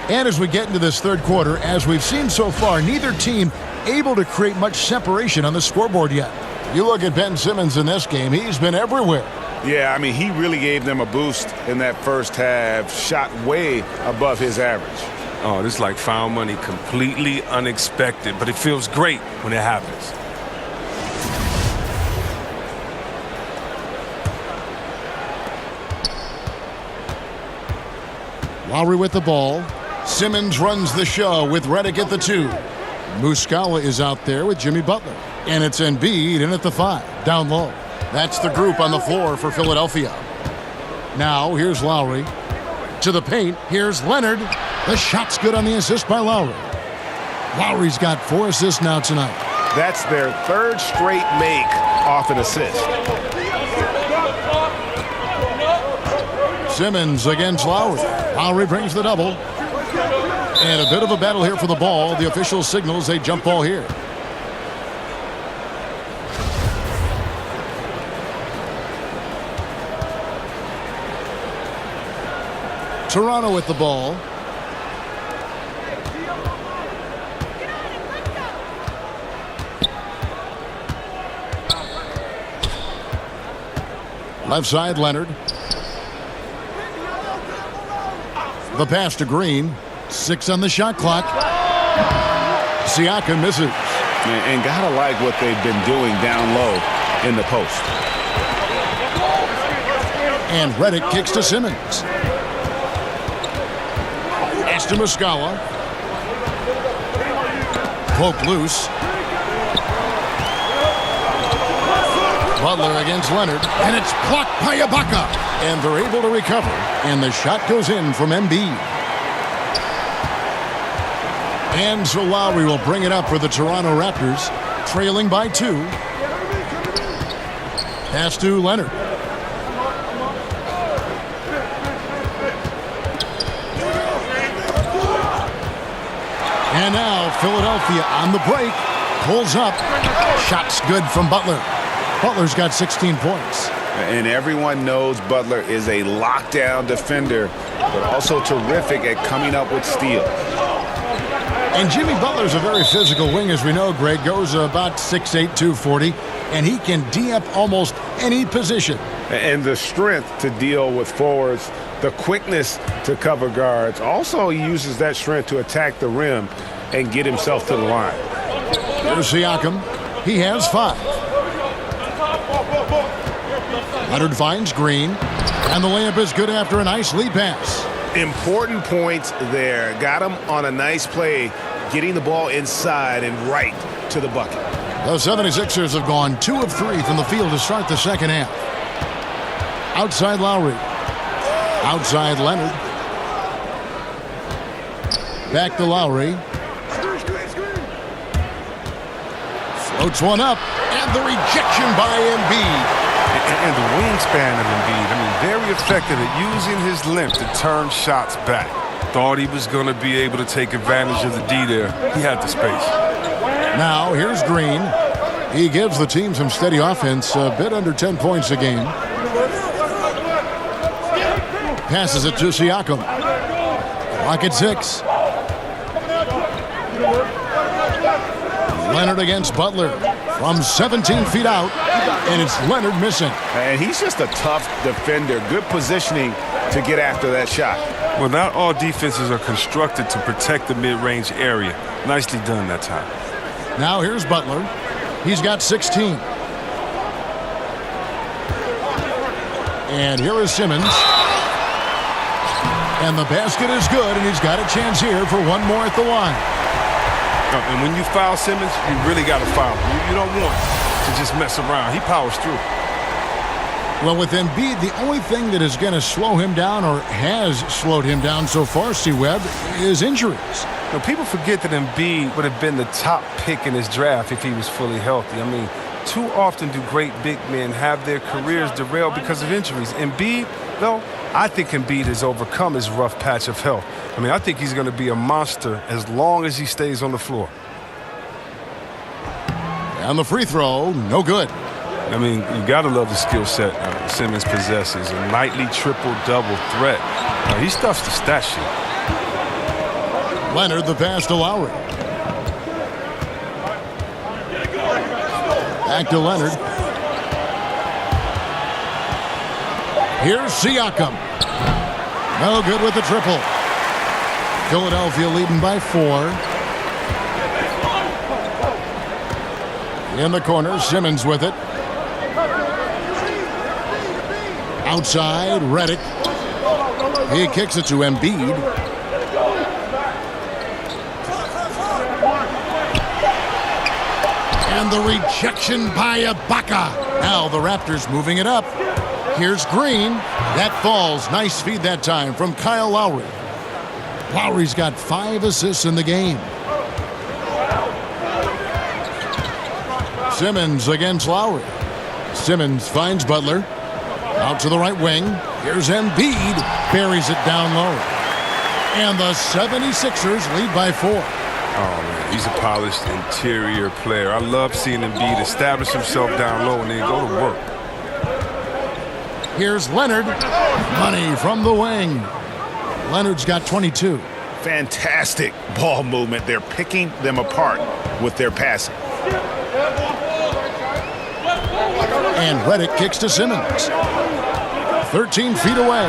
And as we get into this third quarter, as we've seen so far, neither team able to create much separation on the scoreboard yet. You look at Ben Simmons in this game, he's been everywhere. Yeah, I mean, he really gave them a boost in that first half, shot way above his average. Oh, this is like found money, completely unexpected, but it feels great when it happens. Lowry with the ball. Simmons runs the show with Redick at the 2. Muscala is out there with Jimmy Butler. And it's Embiid in at the 5, down low. That's the group on the floor for Philadelphia. Now here's Lowry. To the paint. Here's Leonard. The shot's good on the assist by Lowry. Lowry's got 4 assists now tonight. That's their 3rd straight make off an assist. Simmons against Lowry. Lowry brings the double. And a bit of a battle here for the ball. The official signals a jump ball here. Toronto with the ball. Left side, Leonard. The pass to Green. 6 on the shot clock. Siakam misses. And gotta like what they've been doing down low in the post. And Redick kicks to Simmons. Pass to Muscala. Poke loose. Butler against Leonard, and it's blocked by Ibaka. And they're able to recover, and the shot goes in from Embiid. And so Lowry will bring it up for the Toronto Raptors, trailing by 2. Pass to Leonard. And now Philadelphia on the break, pulls up. Shot's good from Butler. Butler's got 16 points. And everyone knows Butler is a lockdown defender, but also terrific at coming up with steals. And Jimmy Butler's a very physical wing, as we know. Greg goes about 6'8", 240, and he can D up almost any position. And the strength to deal with forwards, the quickness to cover guards. Also, he uses that strength to attack the rim and get himself to the line. Here's Siakam. He has 5. Leonard finds Green, and the layup is good after a nice lead pass. Important points there. Got him on a nice play, getting the ball inside and right to the bucket. The 76ers have gone 2 of 3 from the field to start the second half. Outside Lowry. Outside Leonard. Back to Lowry. Floats one up, and the rejection by Embiid. And the wingspan of Embiid, very effective at using his length to turn shots back. Thought he was going to be able to take advantage of the D there. He had the space. Now, here's Green. He gives the team some steady offense, a bit under 10 points a game. Passes it to Siakam. Clock at 6. Leonard against Butler from 17 feet out, and it's Leonard missing. And he's just a tough defender. Good positioning to get after that shot. Well, not all defenses are constructed to protect the mid-range area. Nicely done that time. Now here's Butler. He's got 16. And here is Simmons. And the basket is good, and he's got a chance here for one more at the line. And when you foul Simmons, you really got to foul him. You don't want to just mess around. He powers through. Well, with Embiid, the only thing that is going to slow him down, or has slowed him down so far, C-Webb, is injuries. Now, people forget that Embiid would have been the top pick in his draft if he was fully healthy. Too often do great big men have their careers derailed because of injuries. Embiid, though, I think Embiid has overcome his rough patch of health. I think he's going to be a monster as long as he stays on the floor. And the free throw, no good. You got to love the skill set Simmons possesses. A nightly triple-double threat. He stuffs the stat sheet. Leonard, the pass to Lowry. Back to Leonard. Here's Siakam. No good with the triple. Philadelphia leading by 4. In the corner, Simmons with it. Outside, Redick. He kicks it to Embiid. And the rejection by Ibaka. Now the Raptors moving it up. Here's Green. That falls. Nice feed that time from Kyle Lowry. Lowry's got 5 assists in the game. Simmons against Lowry. Simmons finds Butler. Out to the right wing. Here's Embiid. Buries it down low. And the 76ers lead by 4. Oh, man, he's a polished interior player. I love seeing Embiid establish himself down low and then go to work. Here's Leonard. Money from the wing. Leonard's got 22. Fantastic ball movement. They're picking them apart with their passing. And Redick kicks to Simmons. 13 feet away.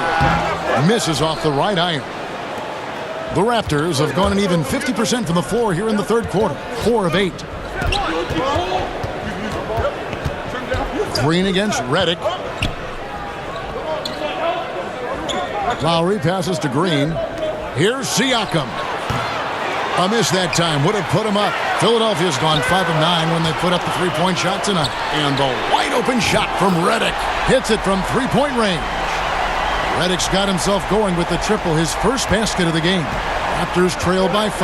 Misses off the right iron. The Raptors have gone an even 50% from the floor here in the third quarter. 4 of 8. Green against Redick. Lowry passes to Green. Here's Siakam. A miss that time. Would have put him up. Philadelphia's gone 5 of 9 when they put up the three-point shot tonight. And the wide-open shot from Redick. Hits it from three-point range. Redick's got himself going with the triple, his first basket of the game. Raptors trail by 5.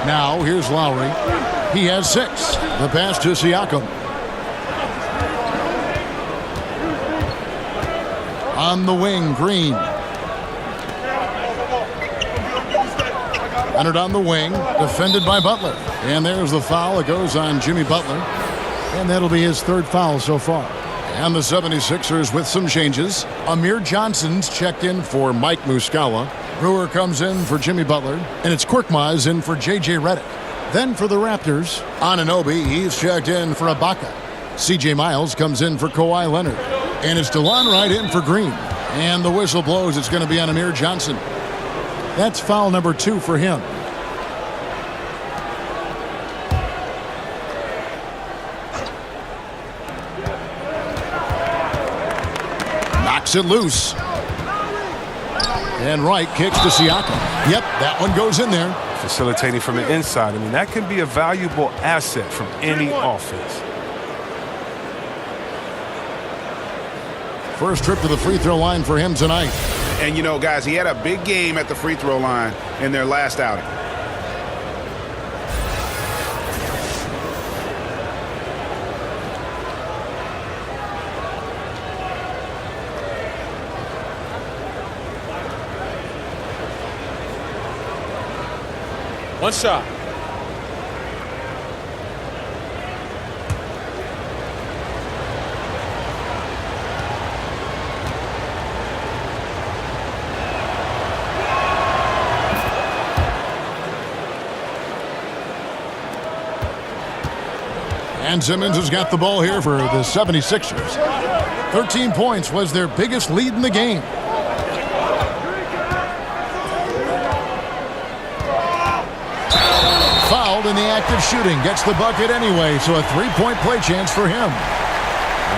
Now, here's Lowry. He has 6. The pass to Siakam. On the wing, Green. Leonard on the wing, defended by Butler. And there's the foul. It goes on Jimmy Butler. And that'll be his 3rd foul so far. And the 76ers with some changes. Amir Johnson's checked in for Mike Muscala. Brewer comes in for Jimmy Butler. And it's Korkmaz in for J.J. Redick. Then for the Raptors, Anunoby, he's checked in for Ibaka. C.J. Miles comes in for Kawhi Leonard. And it's DeLon Wright in for Green. And the whistle blows. It's going to be on Amir Johnson. That's foul number 2 for him. Knocks it loose. And Wright kicks to Siakam. Yep, that one goes in there. Facilitating from the inside. I mean, that can be a valuable asset from any offense. First trip to the free throw line for him tonight. And, you know, guys, he had a big game at the free throw line in their last outing. One shot. And Simmons has got the ball here for the 76ers. 13 points was their biggest lead in the game. Fouled in the act of shooting. Gets the bucket anyway, so a 3-point play chance for him.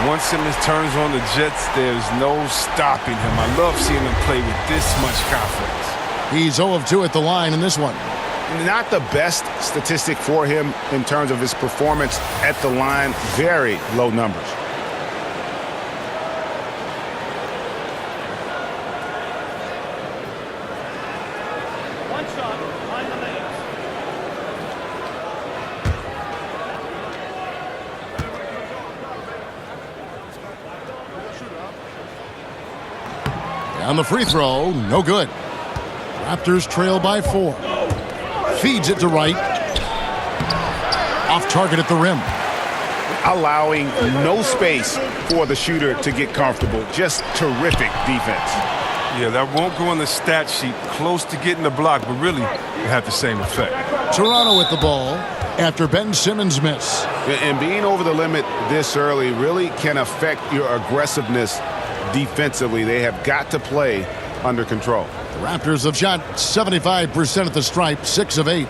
Once Simmons turns on the Jets, there's no stopping him. I love seeing him play with this much confidence. He's 0 of 2 at the line in this one. Not the best statistic for him in terms of his performance at the line. Very low numbers. One shot behind the lanes. On the free throw, no good. Raptors trail by 4. Feeds it to Wright. Off target at the rim. Allowing no space for the shooter to get comfortable. Just terrific defense. Yeah, that won't go on the stat sheet. Close to getting the block, but really it had the same effect. Toronto with the ball after Ben Simmons' miss. And being over the limit this early really can affect your aggressiveness defensively. They have got to play under control. The Raptors have shot 75% at the stripe, 6 of 8.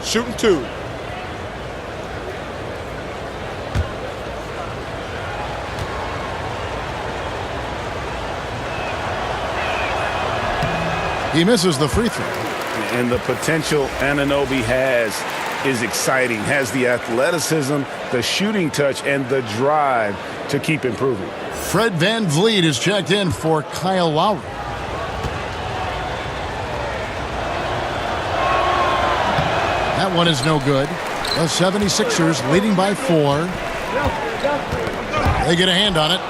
Shooting 2. He misses the free throw. And the potential Anunoby has is exciting, has the athleticism, the shooting touch, and the drive to keep improving. Fred VanVleet is checked in for Kyle Lowry. That one is no good. The 76ers leading by 4. They get a hand on it.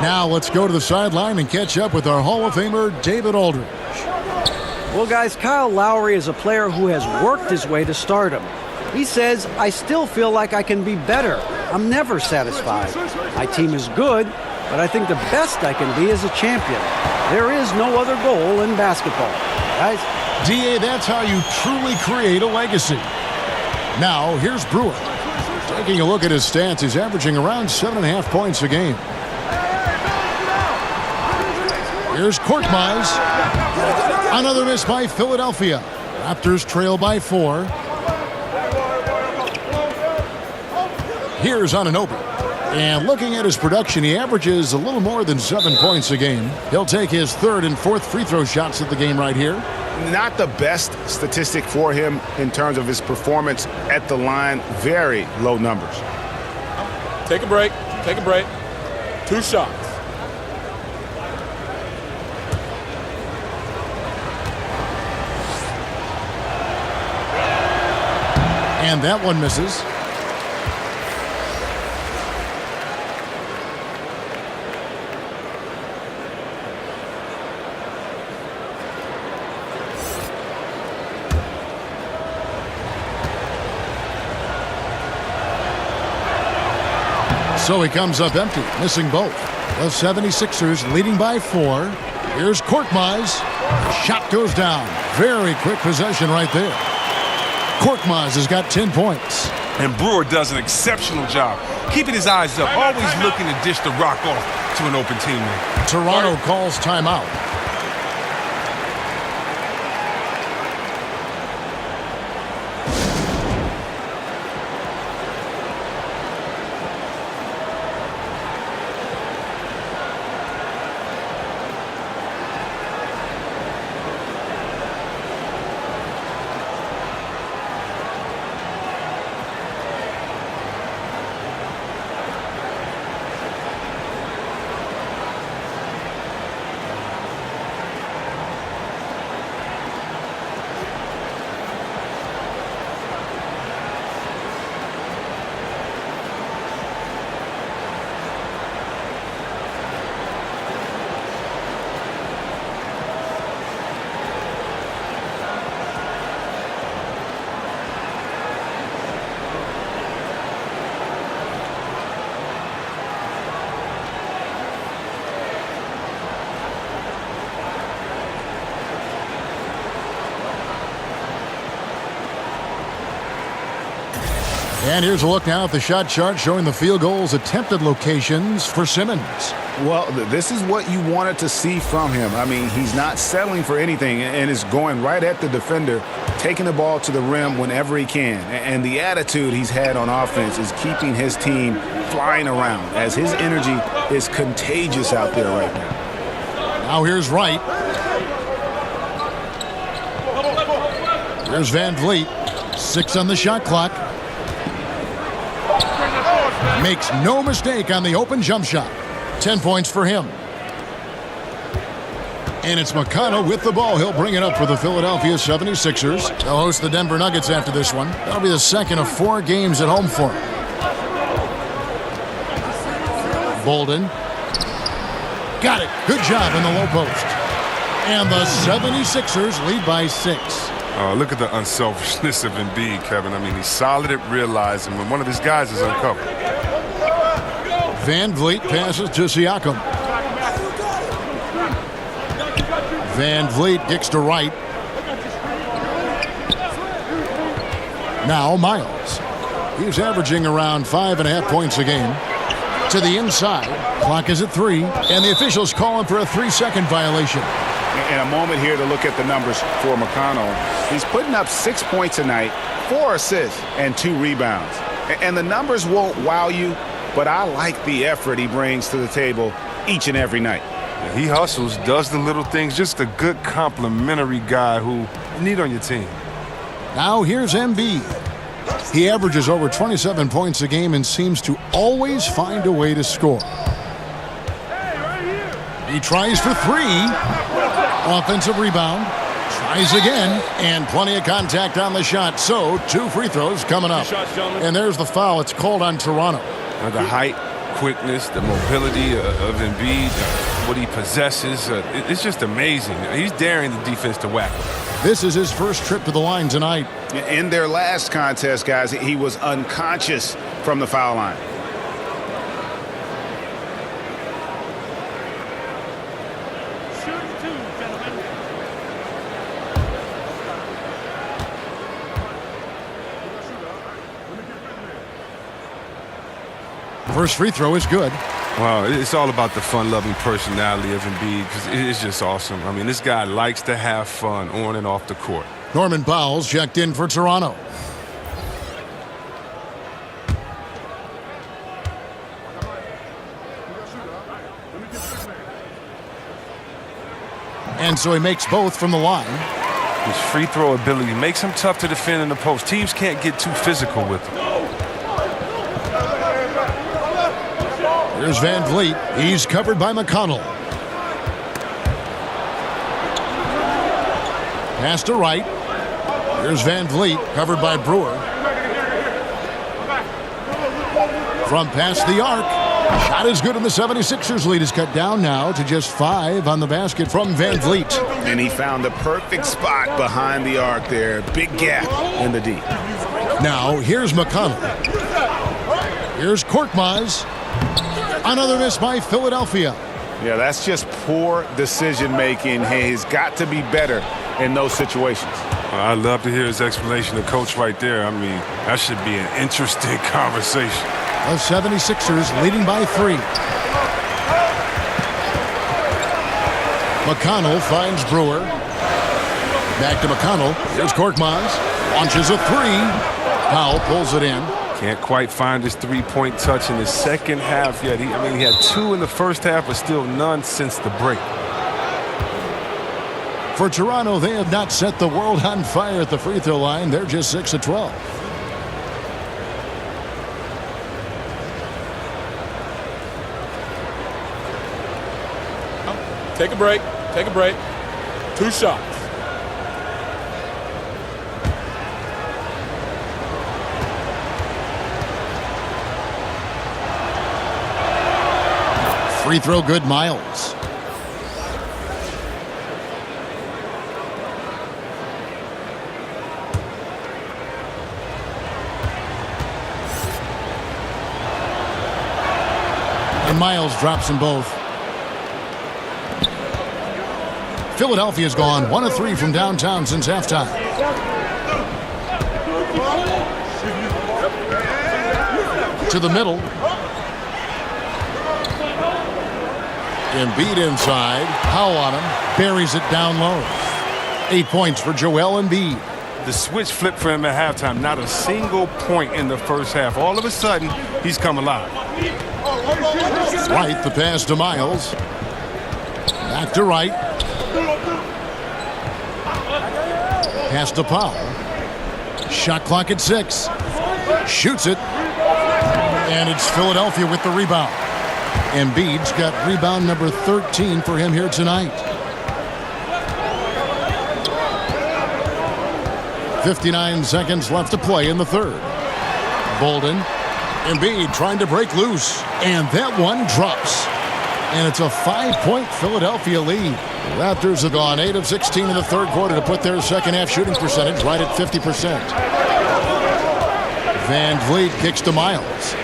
Now let's go to the sideline and catch up with our Hall of Famer, David Aldridge. Well, guys, Kyle Lowry is a player who has worked his way to stardom. He says, I still feel like I can be better. I'm never satisfied. My team is good, but I think the best I can be is a champion. There is no other goal in basketball. Guys, D.A., that's how you truly create a legacy. Now, here's Brewer. Taking a look at his stats, he's averaging around 7.5 points a game. Here's Korkmaz. Another miss by Philadelphia. Raptors trail by 4. Here's Anunoby. And looking at his production, he averages a little more than 7 points a game. He'll take his 3rd and 4th free throw shots of the game right here. Not the best statistic for him in terms of his performance at the line. Very low numbers. Take a break. Take a break. 2 shots. And that one misses. So he comes up empty, missing both. The 76ers leading by 4. Here's Korkmaz. Shot goes down. Very quick possession right there. Korkmaz has got 10 points. And Brewer does an exceptional job, keeping his eyes up, always looking to dish the rock off to an open teammate. Toronto calls timeout. And here's a look now at the shot chart showing the field goals attempted locations for Simmons. Well, this is what you wanted to see from him. I mean, he's not settling for anything and is going right at the defender, taking the ball to the rim whenever he can. And the attitude he's had on offense is keeping his team flying around as his energy is contagious out there right now. Now here's Wright. Here's VanVleet. 6 on the shot clock. Makes no mistake on the open jump shot. 10 points for him. And it's McConnell with the ball. He'll bring it up for the Philadelphia 76ers. They'll host the Denver Nuggets after this one. That'll be the second of 4 games at home for him. Bolden. Got it. Good job in the low post. And the 76ers lead by 6. Look at the unselfishness of Embiid, Kevin. I mean, he's solid at realizing when one of his guys is uncovered. VanVleet passes to Siakam. VanVleet kicks to Wright. Now Miles. He's averaging around 5.5 points a game. To the inside. Clock is at 3. And the officials call him for a 3-second violation. And a moment here to look at the numbers for McConnell. He's putting up 6 points a night, 4 assists, and 2 rebounds. And the numbers won't wow you, but I like the effort he brings to the table each and every night. He hustles, does the little things, just a good complimentary guy who you need on your team. Now here's Embiid. He averages over 27 points a game and seems to always find a way to score. He tries for three. Offensive rebound. Tries again. And plenty of contact on the shot. So 2 free throws coming up. And there's the foul. It's called on Toronto. The height, quickness, the mobility of Embiid, what he possesses, it's just amazing. He's daring the defense to whack him. This is his first trip to the line tonight. In their last contest, guys, he was unconscious from the foul line. First free throw is good. Wow, it's all about the fun-loving personality of Embiid because it's just awesome. I mean, this guy likes to have fun on and off the court. Norman Powell's checked in for Toronto. And so he makes both from the line. His free throw ability makes him tough to defend in the post. Teams can't get too physical with him. Here's Van Vliet. He's covered by McConnell. Pass to right. Here's Van Vliet, covered by Brewer. From past the arc. Shot is good, and the 76ers lead is cut down now to just 5 on the basket from Van Vliet. And he found the perfect spot behind the arc there. Big gap in the D. Now, here's McConnell. Here's Korkmaz. Another miss by Philadelphia. Yeah, that's just poor decision-making. He's got to be better in those situations. I'd love to hear his explanation to Coach right there. I mean, that should be an interesting conversation. The 76ers leading by 3. McConnell finds Brewer. Back to McConnell. Here's Korkmaz. Launches a 3. Powell pulls it in. Can't quite find his three-point touch in the second half yet. He had 2 in the first half, but still none since the break. For Toronto, they have not set the world on fire at the free throw line. They're just 6 of 12. Take a break. Take a break. 2 shots. Free throw good, Miles. And Miles drops them both. Philadelphia's gone 1 of 3 from downtown since halftime. To the middle. Embiid inside. Powell on him. Buries it down low. 8 points for Joel Embiid. The switch flipped for him at halftime. Not a single point in the first half. All of a sudden, he's come alive. Right, the pass to Miles. Back to right. Pass to Powell. Shot clock at 6. Shoots it. And it's Philadelphia with the rebound. Embiid's got rebound number 13 for him here tonight. 59 seconds left to play in the third. Bolden. Embiid trying to break loose. And that one drops. And it's a 5-point Philadelphia lead. The Raptors have gone 8 of 16 in the third quarter to put their second half shooting percentage right at 50%. Van Vliet kicks to Miles.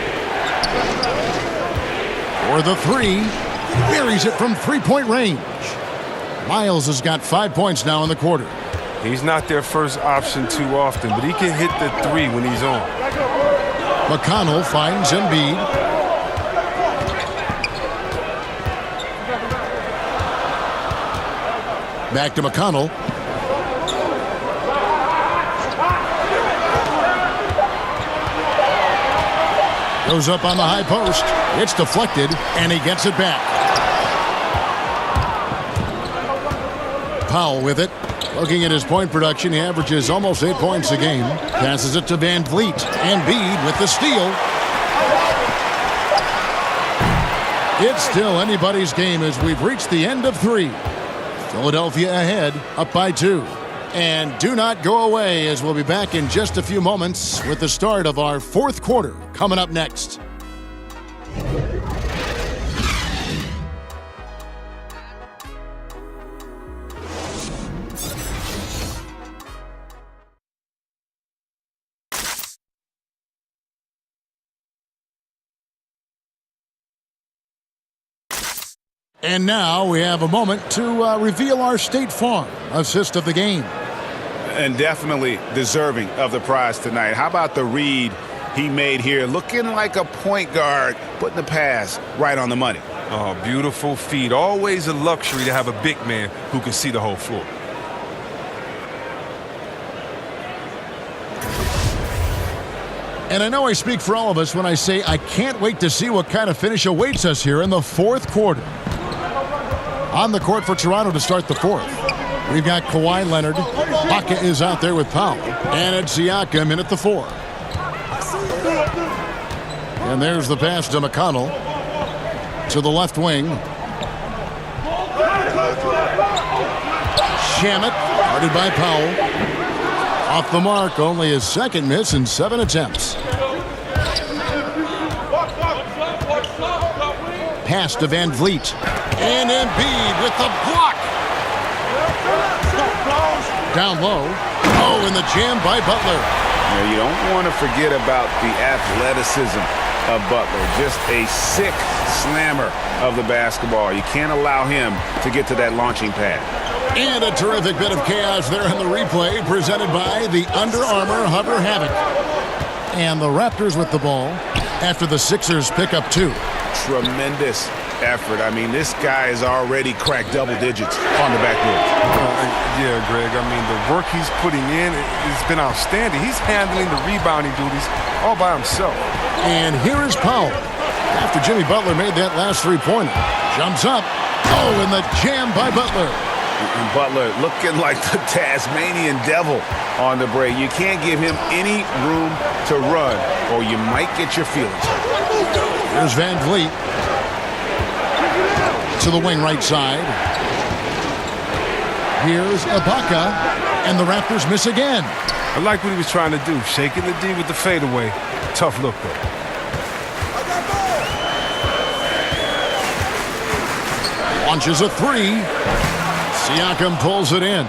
For the 3, buries it from 3-point range. Miles has got 5 points now in the quarter. He's not their first option too often, but he can hit the 3 when he's on. McConnell finds Embiid. Back to McConnell. Goes up on the high post. It's deflected, and he gets it back. Powell with it. Looking at his point production, he averages almost 8 points a game. Passes it to Van Vliet. Embiid with the steal. It's still anybody's game as we've reached the end of 3. Philadelphia ahead, up by 2. And do not go away, as we'll be back in just a few moments with the start of our 4th quarter coming up next. And now we have a moment to reveal our State Farm assist of the game. And definitely deserving of the prize tonight. How about the read he made here? Looking like a point guard, putting the pass right on the money. Oh, beautiful feed. Always a luxury to have a big man who can see the whole floor. And I know I speak for all of us when I say I can't wait to see what kind of finish awaits us here in the 4th quarter. On the court for Toronto to start the 4th. We've got Kawhi Leonard. Baca is out there with Powell. And it's Siakam in at the 4. And there's the pass to McConnell. To the left wing. Shamet, guarded by Powell. Off the mark, only his 2nd miss in 7 attempts. Pass to Van Vliet. And Embiid with the block. Down low. Oh, and the jam by Butler. Now, you don't want to forget about the athleticism of Butler. Just a sick slammer of the basketball. You can't allow him to get to that launching pad. And a terrific bit of chaos there in the replay presented by the Under Armour Hover Havoc. And the Raptors with the ball after the Sixers pick up 2. Tremendous effort. I mean, this guy has already cracked double digits on the backboard. Yeah, Greg. I mean, the work he's putting in has been outstanding. He's handling the rebounding duties all by himself. And here is Powell. After Jimmy Butler made that last 3-pointer. Jumps up. Oh, and the jam by Butler. And Butler looking like the Tasmanian devil on the break. You can't give him any room to run or you might get your feelings hurt. Here's Van Vliet. To the wing right side. Here's Ibaka, and the Raptors miss again. I like what he was trying to do, shaking the D with the fadeaway. Tough look, though. Launches a 3. Siakam pulls it in.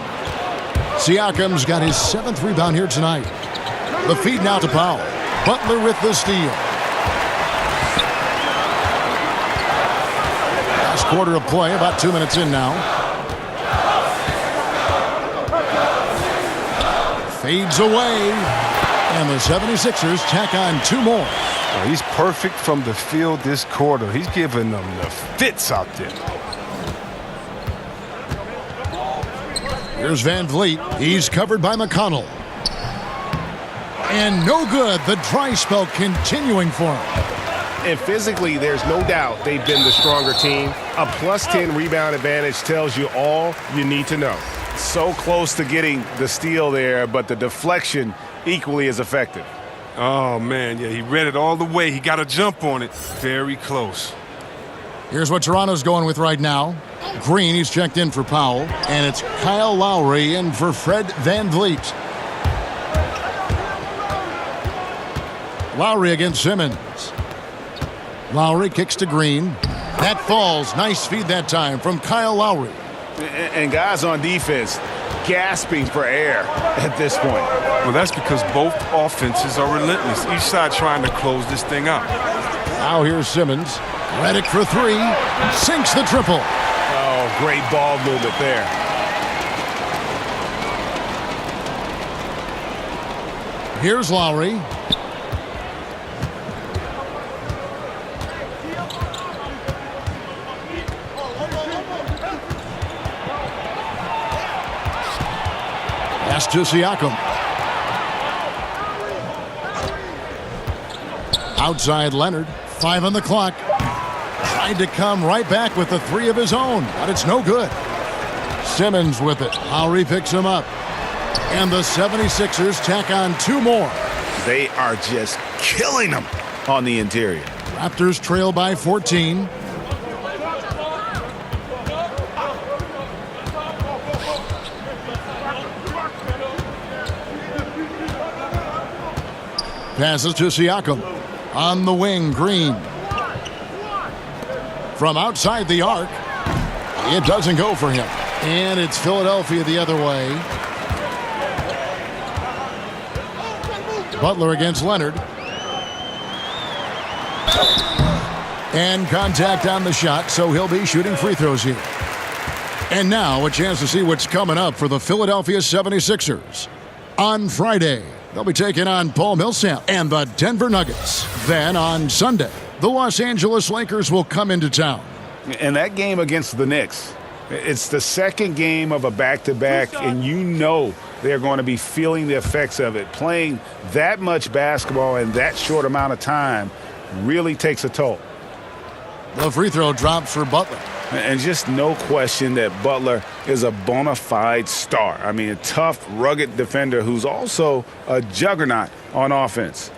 Siakam's got his 7th rebound here tonight. The feed now to Powell. Butler with the steal. Quarter of play, about 2 minutes in now. Fades away. And the 76ers tack on 2 more. Oh, he's perfect from the field this quarter. He's giving them the fits out there. Here's Van Vliet. He's covered by McConnell. And no good. The dry spell continuing for him. And physically, there's no doubt they've been the stronger team. A +10 rebound advantage tells you all you need to know. So close to getting the steal there, but the deflection equally as effective. Oh, man, yeah, he read it all the way. He got a jump on it. Very close. Here's what Toronto's going with right now. Green, he's checked in for Powell. And it's Kyle Lowry in for Fred Van Vliet. Lowry against Simmons. Lowry kicks to Green. That falls. Nice feed that time from Kyle Lowry. And guys on defense gasping for air at this point. Well, that's because both offenses are relentless. Each side trying to close this thing out. Now here's Simmons. Redick for 3. Sinks the triple. Oh, great ball movement there. Here's Lowry. Pass to Siakam. Outside Leonard. 5 on the clock. Tried to come right back with the 3 of his own, but it's no good. Simmons with it. Lowry picks him up. And the 76ers tack on 2 more. They are just killing them on the interior. Raptors trail by 14. Passes to Siakam. On the wing, Green. From outside the arc. It doesn't go for him. And it's Philadelphia the other way. Butler against Leonard. And contact on the shot, so he'll be shooting free throws here. And now a chance to see what's coming up for the Philadelphia 76ers. On Friday, they'll be taking on Paul Millsap and the Denver Nuggets. Then on Sunday, the Los Angeles Lakers will come into town. And that game against the Knicks, it's the second game of a back-to-back, and you know they're going to be feeling the effects of it. Playing that much basketball in that short amount of time really takes a toll. The free throw drops for Butler. And just no question that Butler is a bona fide star. I mean, a tough, rugged defender who's also a juggernaut on offense.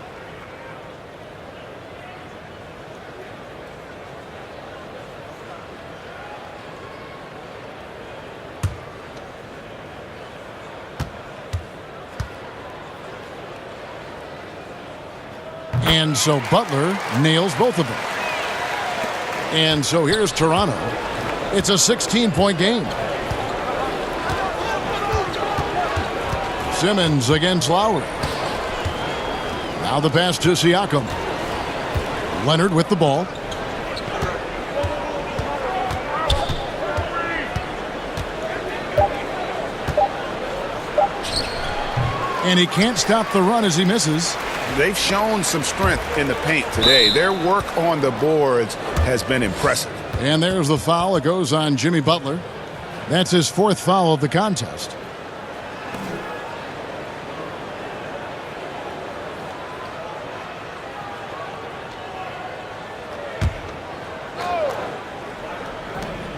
And so Butler nails both of them. And so here's Toronto. It's a 16-point game. Simmons against Lowry. Now the pass to Siakam. Leonard with the ball. And he can't stop the run as he misses. They've shown some strength in the paint today. Their work on the boards has been impressive. And there's the foul. It goes on Jimmy Butler. That's his 4th foul of the contest.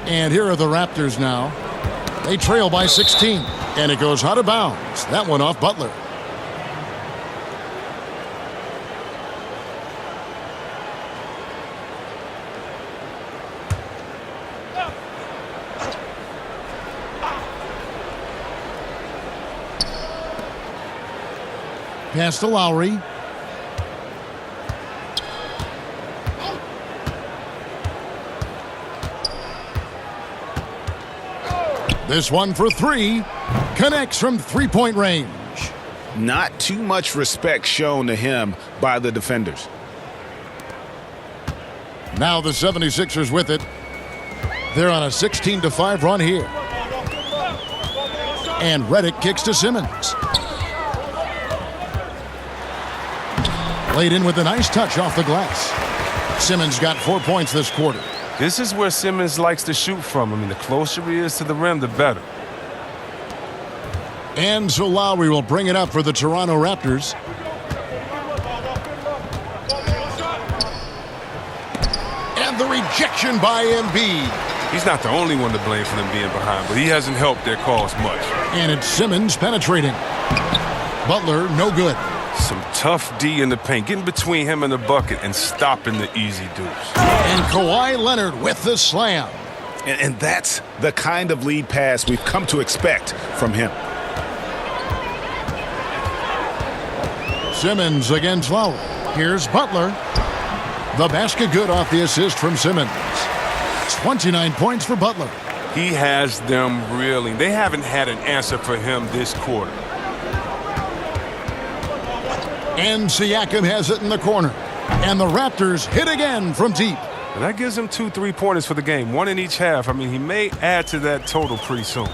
And here are the Raptors now. They trail by 16. And it goes out of bounds. That one off Butler. Pass to Lowry. This one for 3. Connects from 3-point range. Not too much respect shown to him by the defenders. Now the 76ers with it. They're on a 16-5 run here. And Redick kicks to Simmons. Laid in with a nice touch off the glass. Simmons got 4 points this quarter. This is where Simmons likes to shoot from. I mean, the closer he is to the rim, the better. And so Lowry will bring it up for the Toronto Raptors. And the rejection by Embiid. He's not the only one to blame for them being behind, but he hasn't helped their cause much. And it's Simmons penetrating. Butler, no good. Some tough D in the paint, getting between him and the bucket and stopping the easy deuce. And Kawhi Leonard with the slam. And that's the kind of lead pass we've come to expect from him. Simmons against Lowry. Here's Butler. The basket good off the assist from Simmons. 29 points for Butler. He has them reeling. They haven't had an answer for him this quarter. And Siakam has it in the corner. And the Raptors hit again from deep. And that gives him 2 3-pointers for the game, 1 in each half. I mean, he may add to that total pretty soon.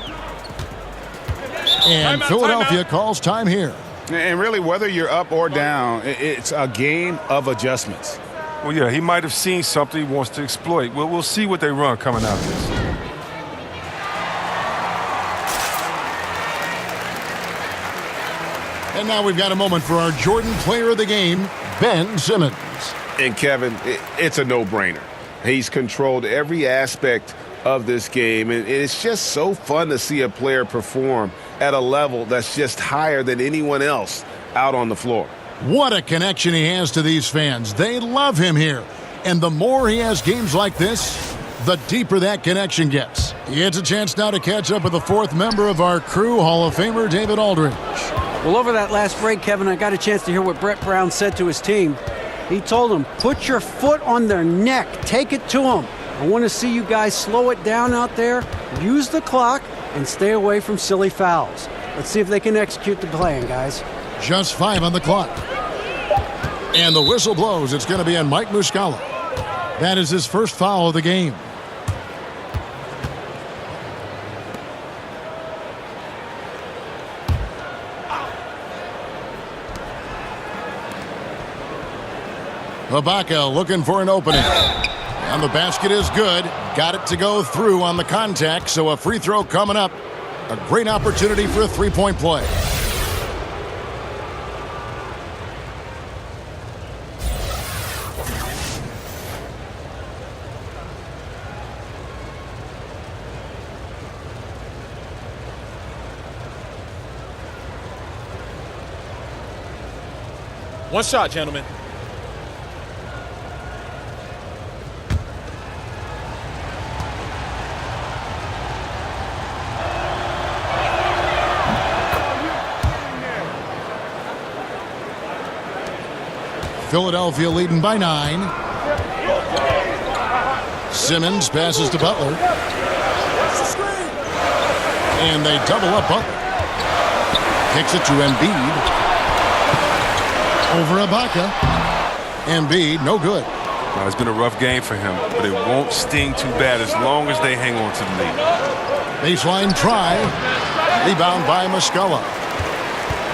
And Philadelphia calls time here. And really, whether you're up or down, it's a game of adjustments. Well, yeah, he might have seen something he wants to exploit. Well, we'll see what they run coming out of this. And now we've got a moment for our Jordan player of the game, Ben Simmons. And Kevin, it's a no-brainer. He's controlled every aspect of this game. And it's just so fun to see a player perform at a level that's just higher than anyone else out on the floor. What a connection he has to these fans. They love him here. And the more he has games like this, the deeper that connection gets. He gets a chance now to catch up with the fourth member of our crew, Hall of Famer David Aldridge. Well, over that last break, Kevin, I got a chance to hear what Brett Brown said to his team. He told them, put your foot on their neck. Take it to them. I want to see you guys slow it down out there, use the clock, and stay away from silly fouls. Let's see if they can execute the plan, guys. Just 5 on the clock. And the whistle blows. It's going to be on Mike Muscala. That is his first foul of the game. Ibaka looking for an opening. And the basket is good. Got it to go through on the contact, so a free throw coming up. A great opportunity for a three-point play. One shot, gentlemen. Philadelphia leading by 9. Simmons passes to Butler. And they double up Butler. Kicks it to Embiid. Over Ibaka. Embiid, no good. Now, it's been a rough game for him, but it won't sting too bad as long as they hang on to the lead. Baseline try. Rebound by Muscala.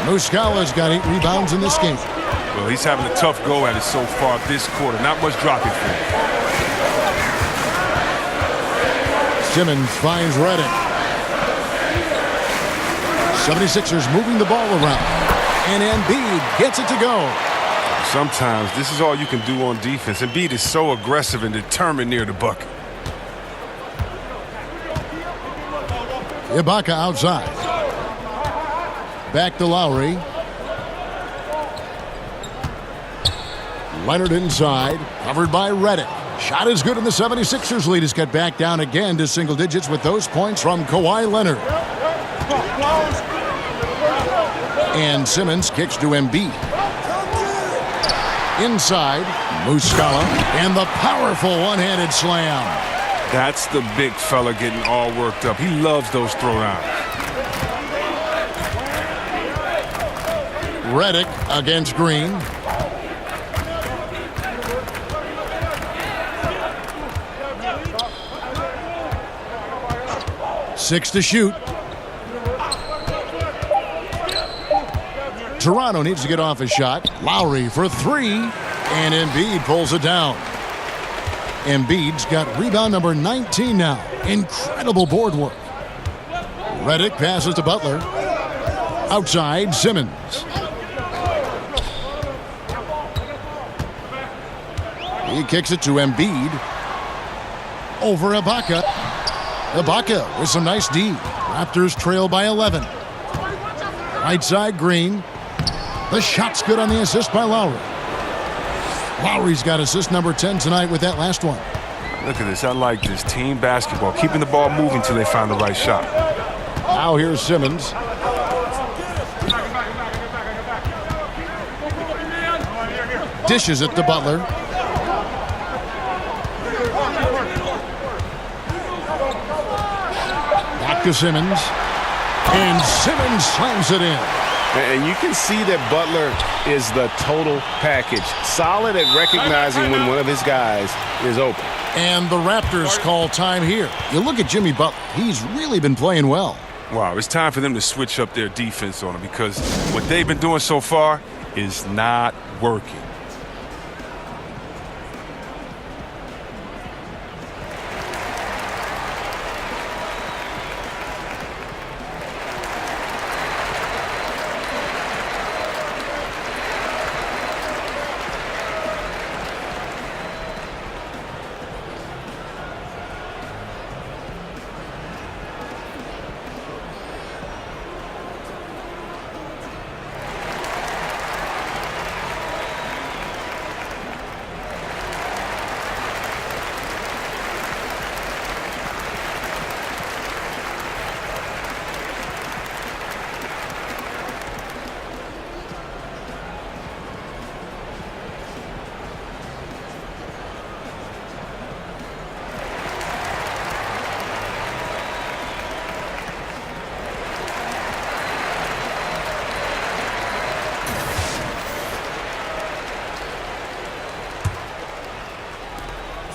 Muscala's got 8 rebounds in this game. Well, he's having a tough go at it so far this quarter. Not much dropping for him. Simmons finds Redick. 76ers moving the ball around. And Embiid gets it to go. Sometimes this is all you can do on defense. Embiid is so aggressive and determined near the bucket. Ibaka outside. Back to Lowry. Leonard inside, covered by Redick. Shot is good, and the 76ers lead has got back down again to single digits with those points from Kawhi Leonard. And Simmons kicks to Embiid. Inside, Muscala, and the powerful one-handed slam. That's the big fella getting all worked up. He loves those throwdowns. Redick against Green. Six to shoot. Toronto needs to get off a shot. Lowry for 3, and Embiid pulls it down. Embiid's got rebound number 19 now. Incredible board work. Redick passes to Butler. Outside, Simmons. He kicks it to Embiid. Over Ibaka. Ibaka with some nice D. Raptors trail by 11. Right side, Green. The shot's good on the assist by Lowry. Lowry's got assist number 10 tonight with that last one. Look at this. I like this. Team basketball. Keeping the ball moving until they find the right shot. Now here's Simmons. Dishes it to Butler. Back to Simmons. And Simmons slams it in. And you can see that Butler is the total package. Solid at recognizing when one of his guys is open. And the Raptors call time here. You look at Jimmy Butler. He's really been playing well. Wow, it's time for them to switch up their defense on him because what they've been doing so far is not working.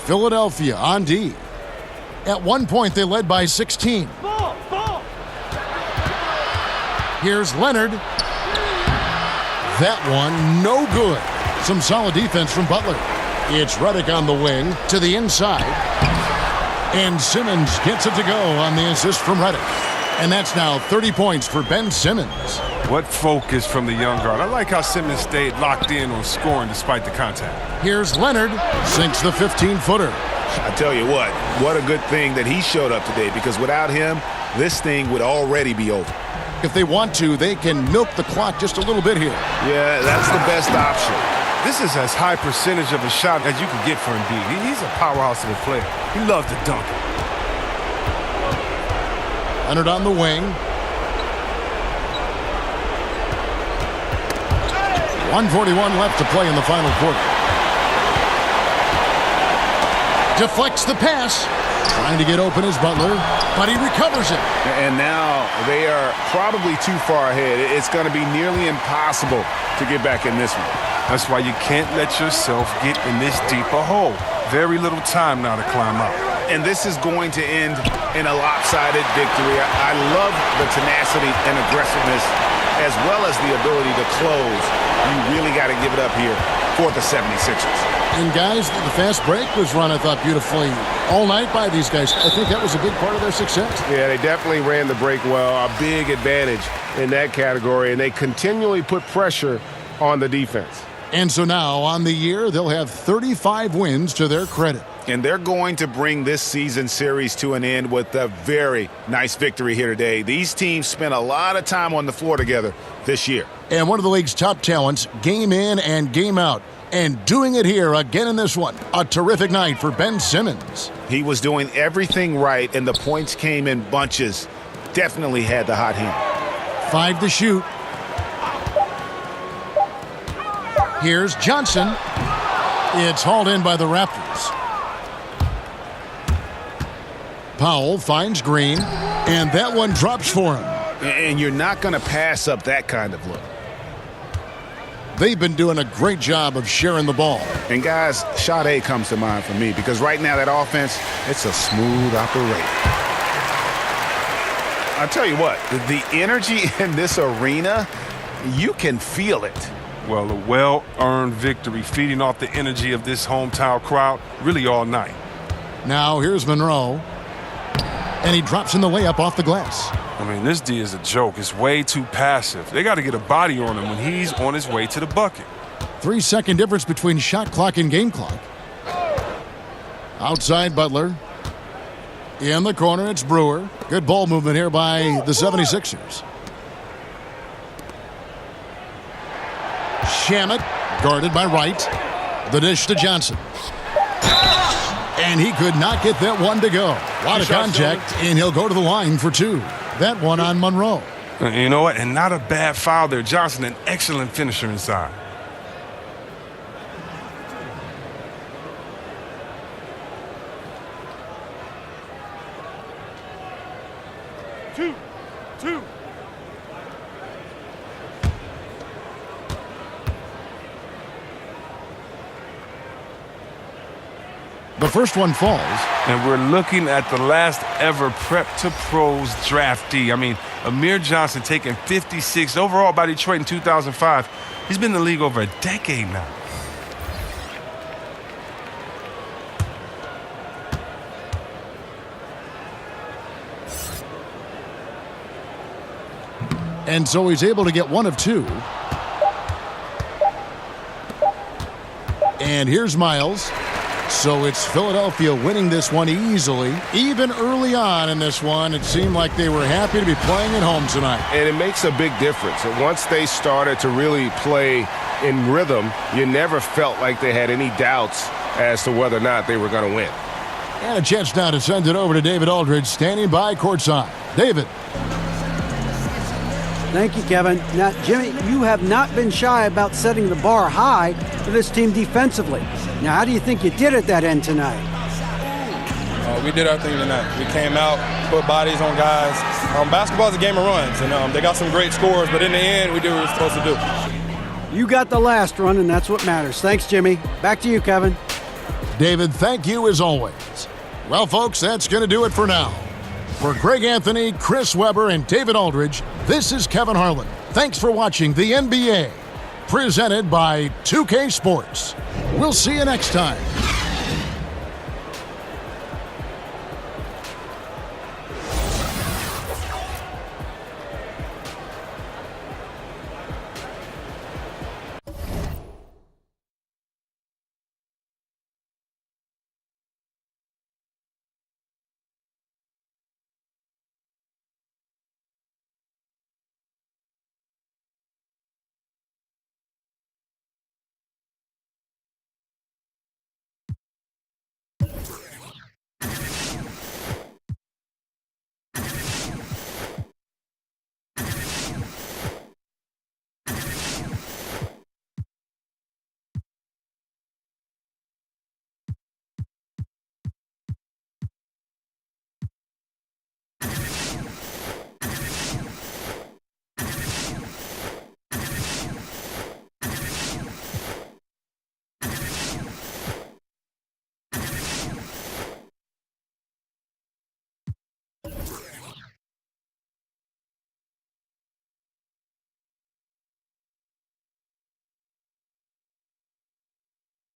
Philadelphia on D. At one point, they led by 16. Ball. Here's Leonard. That one, no good. Some solid defense from Butler. It's Redick on the wing to the inside. And Simmons gets it to go on the assist from Redick. And that's now 30 points for Ben Simmons. What focus from the young guard. I like how Simmons stayed locked in on scoring despite the contact. Here's Leonard. Sinks the 15-footer. I tell you what a good thing that he showed up today, because without him, this thing would already be over. If they want to, they can milk the clock just a little bit here. Yeah, that's the best option. This is as high percentage of a shot as you can get for Embiid. He's a powerhouse of a player. He loves to dunk it. Leonard on the wing. 1:41 left to play in the final quarter. Deflects the pass. Trying to get open is Butler, but he recovers it. And now they are probably too far ahead. It's going to be nearly impossible to get back in this one. That's why you can't let yourself get in this deep a hole. Very little time now to climb out. And this is going to end in a lopsided victory. I love the tenacity and aggressiveness, as well as the ability to close. You really got to give it up here for the 76ers. And guys, the fast break was run, I thought, beautifully all night by these guys. I think that was a big part of their success. Yeah, they definitely ran the break well. A big advantage in that category, and they continually put pressure on the defense. And so now, on the year, they'll have 35 wins to their credit. And they're going to bring this season series to an end with a very nice victory here today. These teams spent a lot of time on the floor together this year. And one of the league's top talents, game in and game out. And doing it here again in this one. A terrific night for Ben Simmons. He was doing everything right, and the points came in bunches. Definitely had the hot hand. 5 to shoot. Here's Johnson. It's hauled in by the Raptors. Powell finds Green, and that one drops for him. And you're not going to pass up that kind of look. They've been doing a great job of sharing the ball. And guys, Sade comes to mind for me, because right now that offense, it's a smooth operation. I'll tell you what, the energy in this arena, you can feel it. Well, a well-earned victory, feeding off the energy of this hometown crowd really all night. Now here's Monroe. And he drops in the layup off the glass. I mean, this D is a joke. It's way too passive. They got to get a body on him when he's on his way to the bucket. 3-second difference between shot clock and game clock. Outside Butler. In the corner, it's Brewer. Good ball movement here by the 76ers. Shamet, guarded by Wright. The dish to Johnson. And he could not get that one to go. A lot of contact, and he'll go to the line for 2. That one on Monroe. You know what? And not a bad foul there. Johnson, an excellent finisher inside. Two. The first one falls. And we're looking at the last ever Prep to Pros draftee. I mean, Amir Johnson taken 56 overall by Detroit in 2005. He's been in the league over a decade now. And so he's able to get 1 of 2. And here's Miles. So it's Philadelphia winning this one easily. Even early on in this one, it seemed like they were happy to be playing at home tonight. And it makes a big difference. Once they started to really play in rhythm, you never felt like they had any doubts as to whether or not they were going to win. And a chance now to send it over to David Aldridge, standing by courtside. David. Thank you, Kevin. Now, Jimmy, you have not been shy about setting the bar high for this team defensively. Now, how do you think you did at that end tonight? We did our thing tonight. We came out, put bodies on guys. Basketball is a game of runs, and they got some great scores, but in the end, we did what we were supposed to do. You got the last run, and that's what matters. Thanks, Jimmy. Back to you, Kevin. David, thank you as always. Well, folks, that's going to do it for now. For Greg Anthony, Chris Webber, and David Aldridge, this is Kevin Harlan. Thanks for watching the NBA, presented by 2K Sports. We'll see you next time.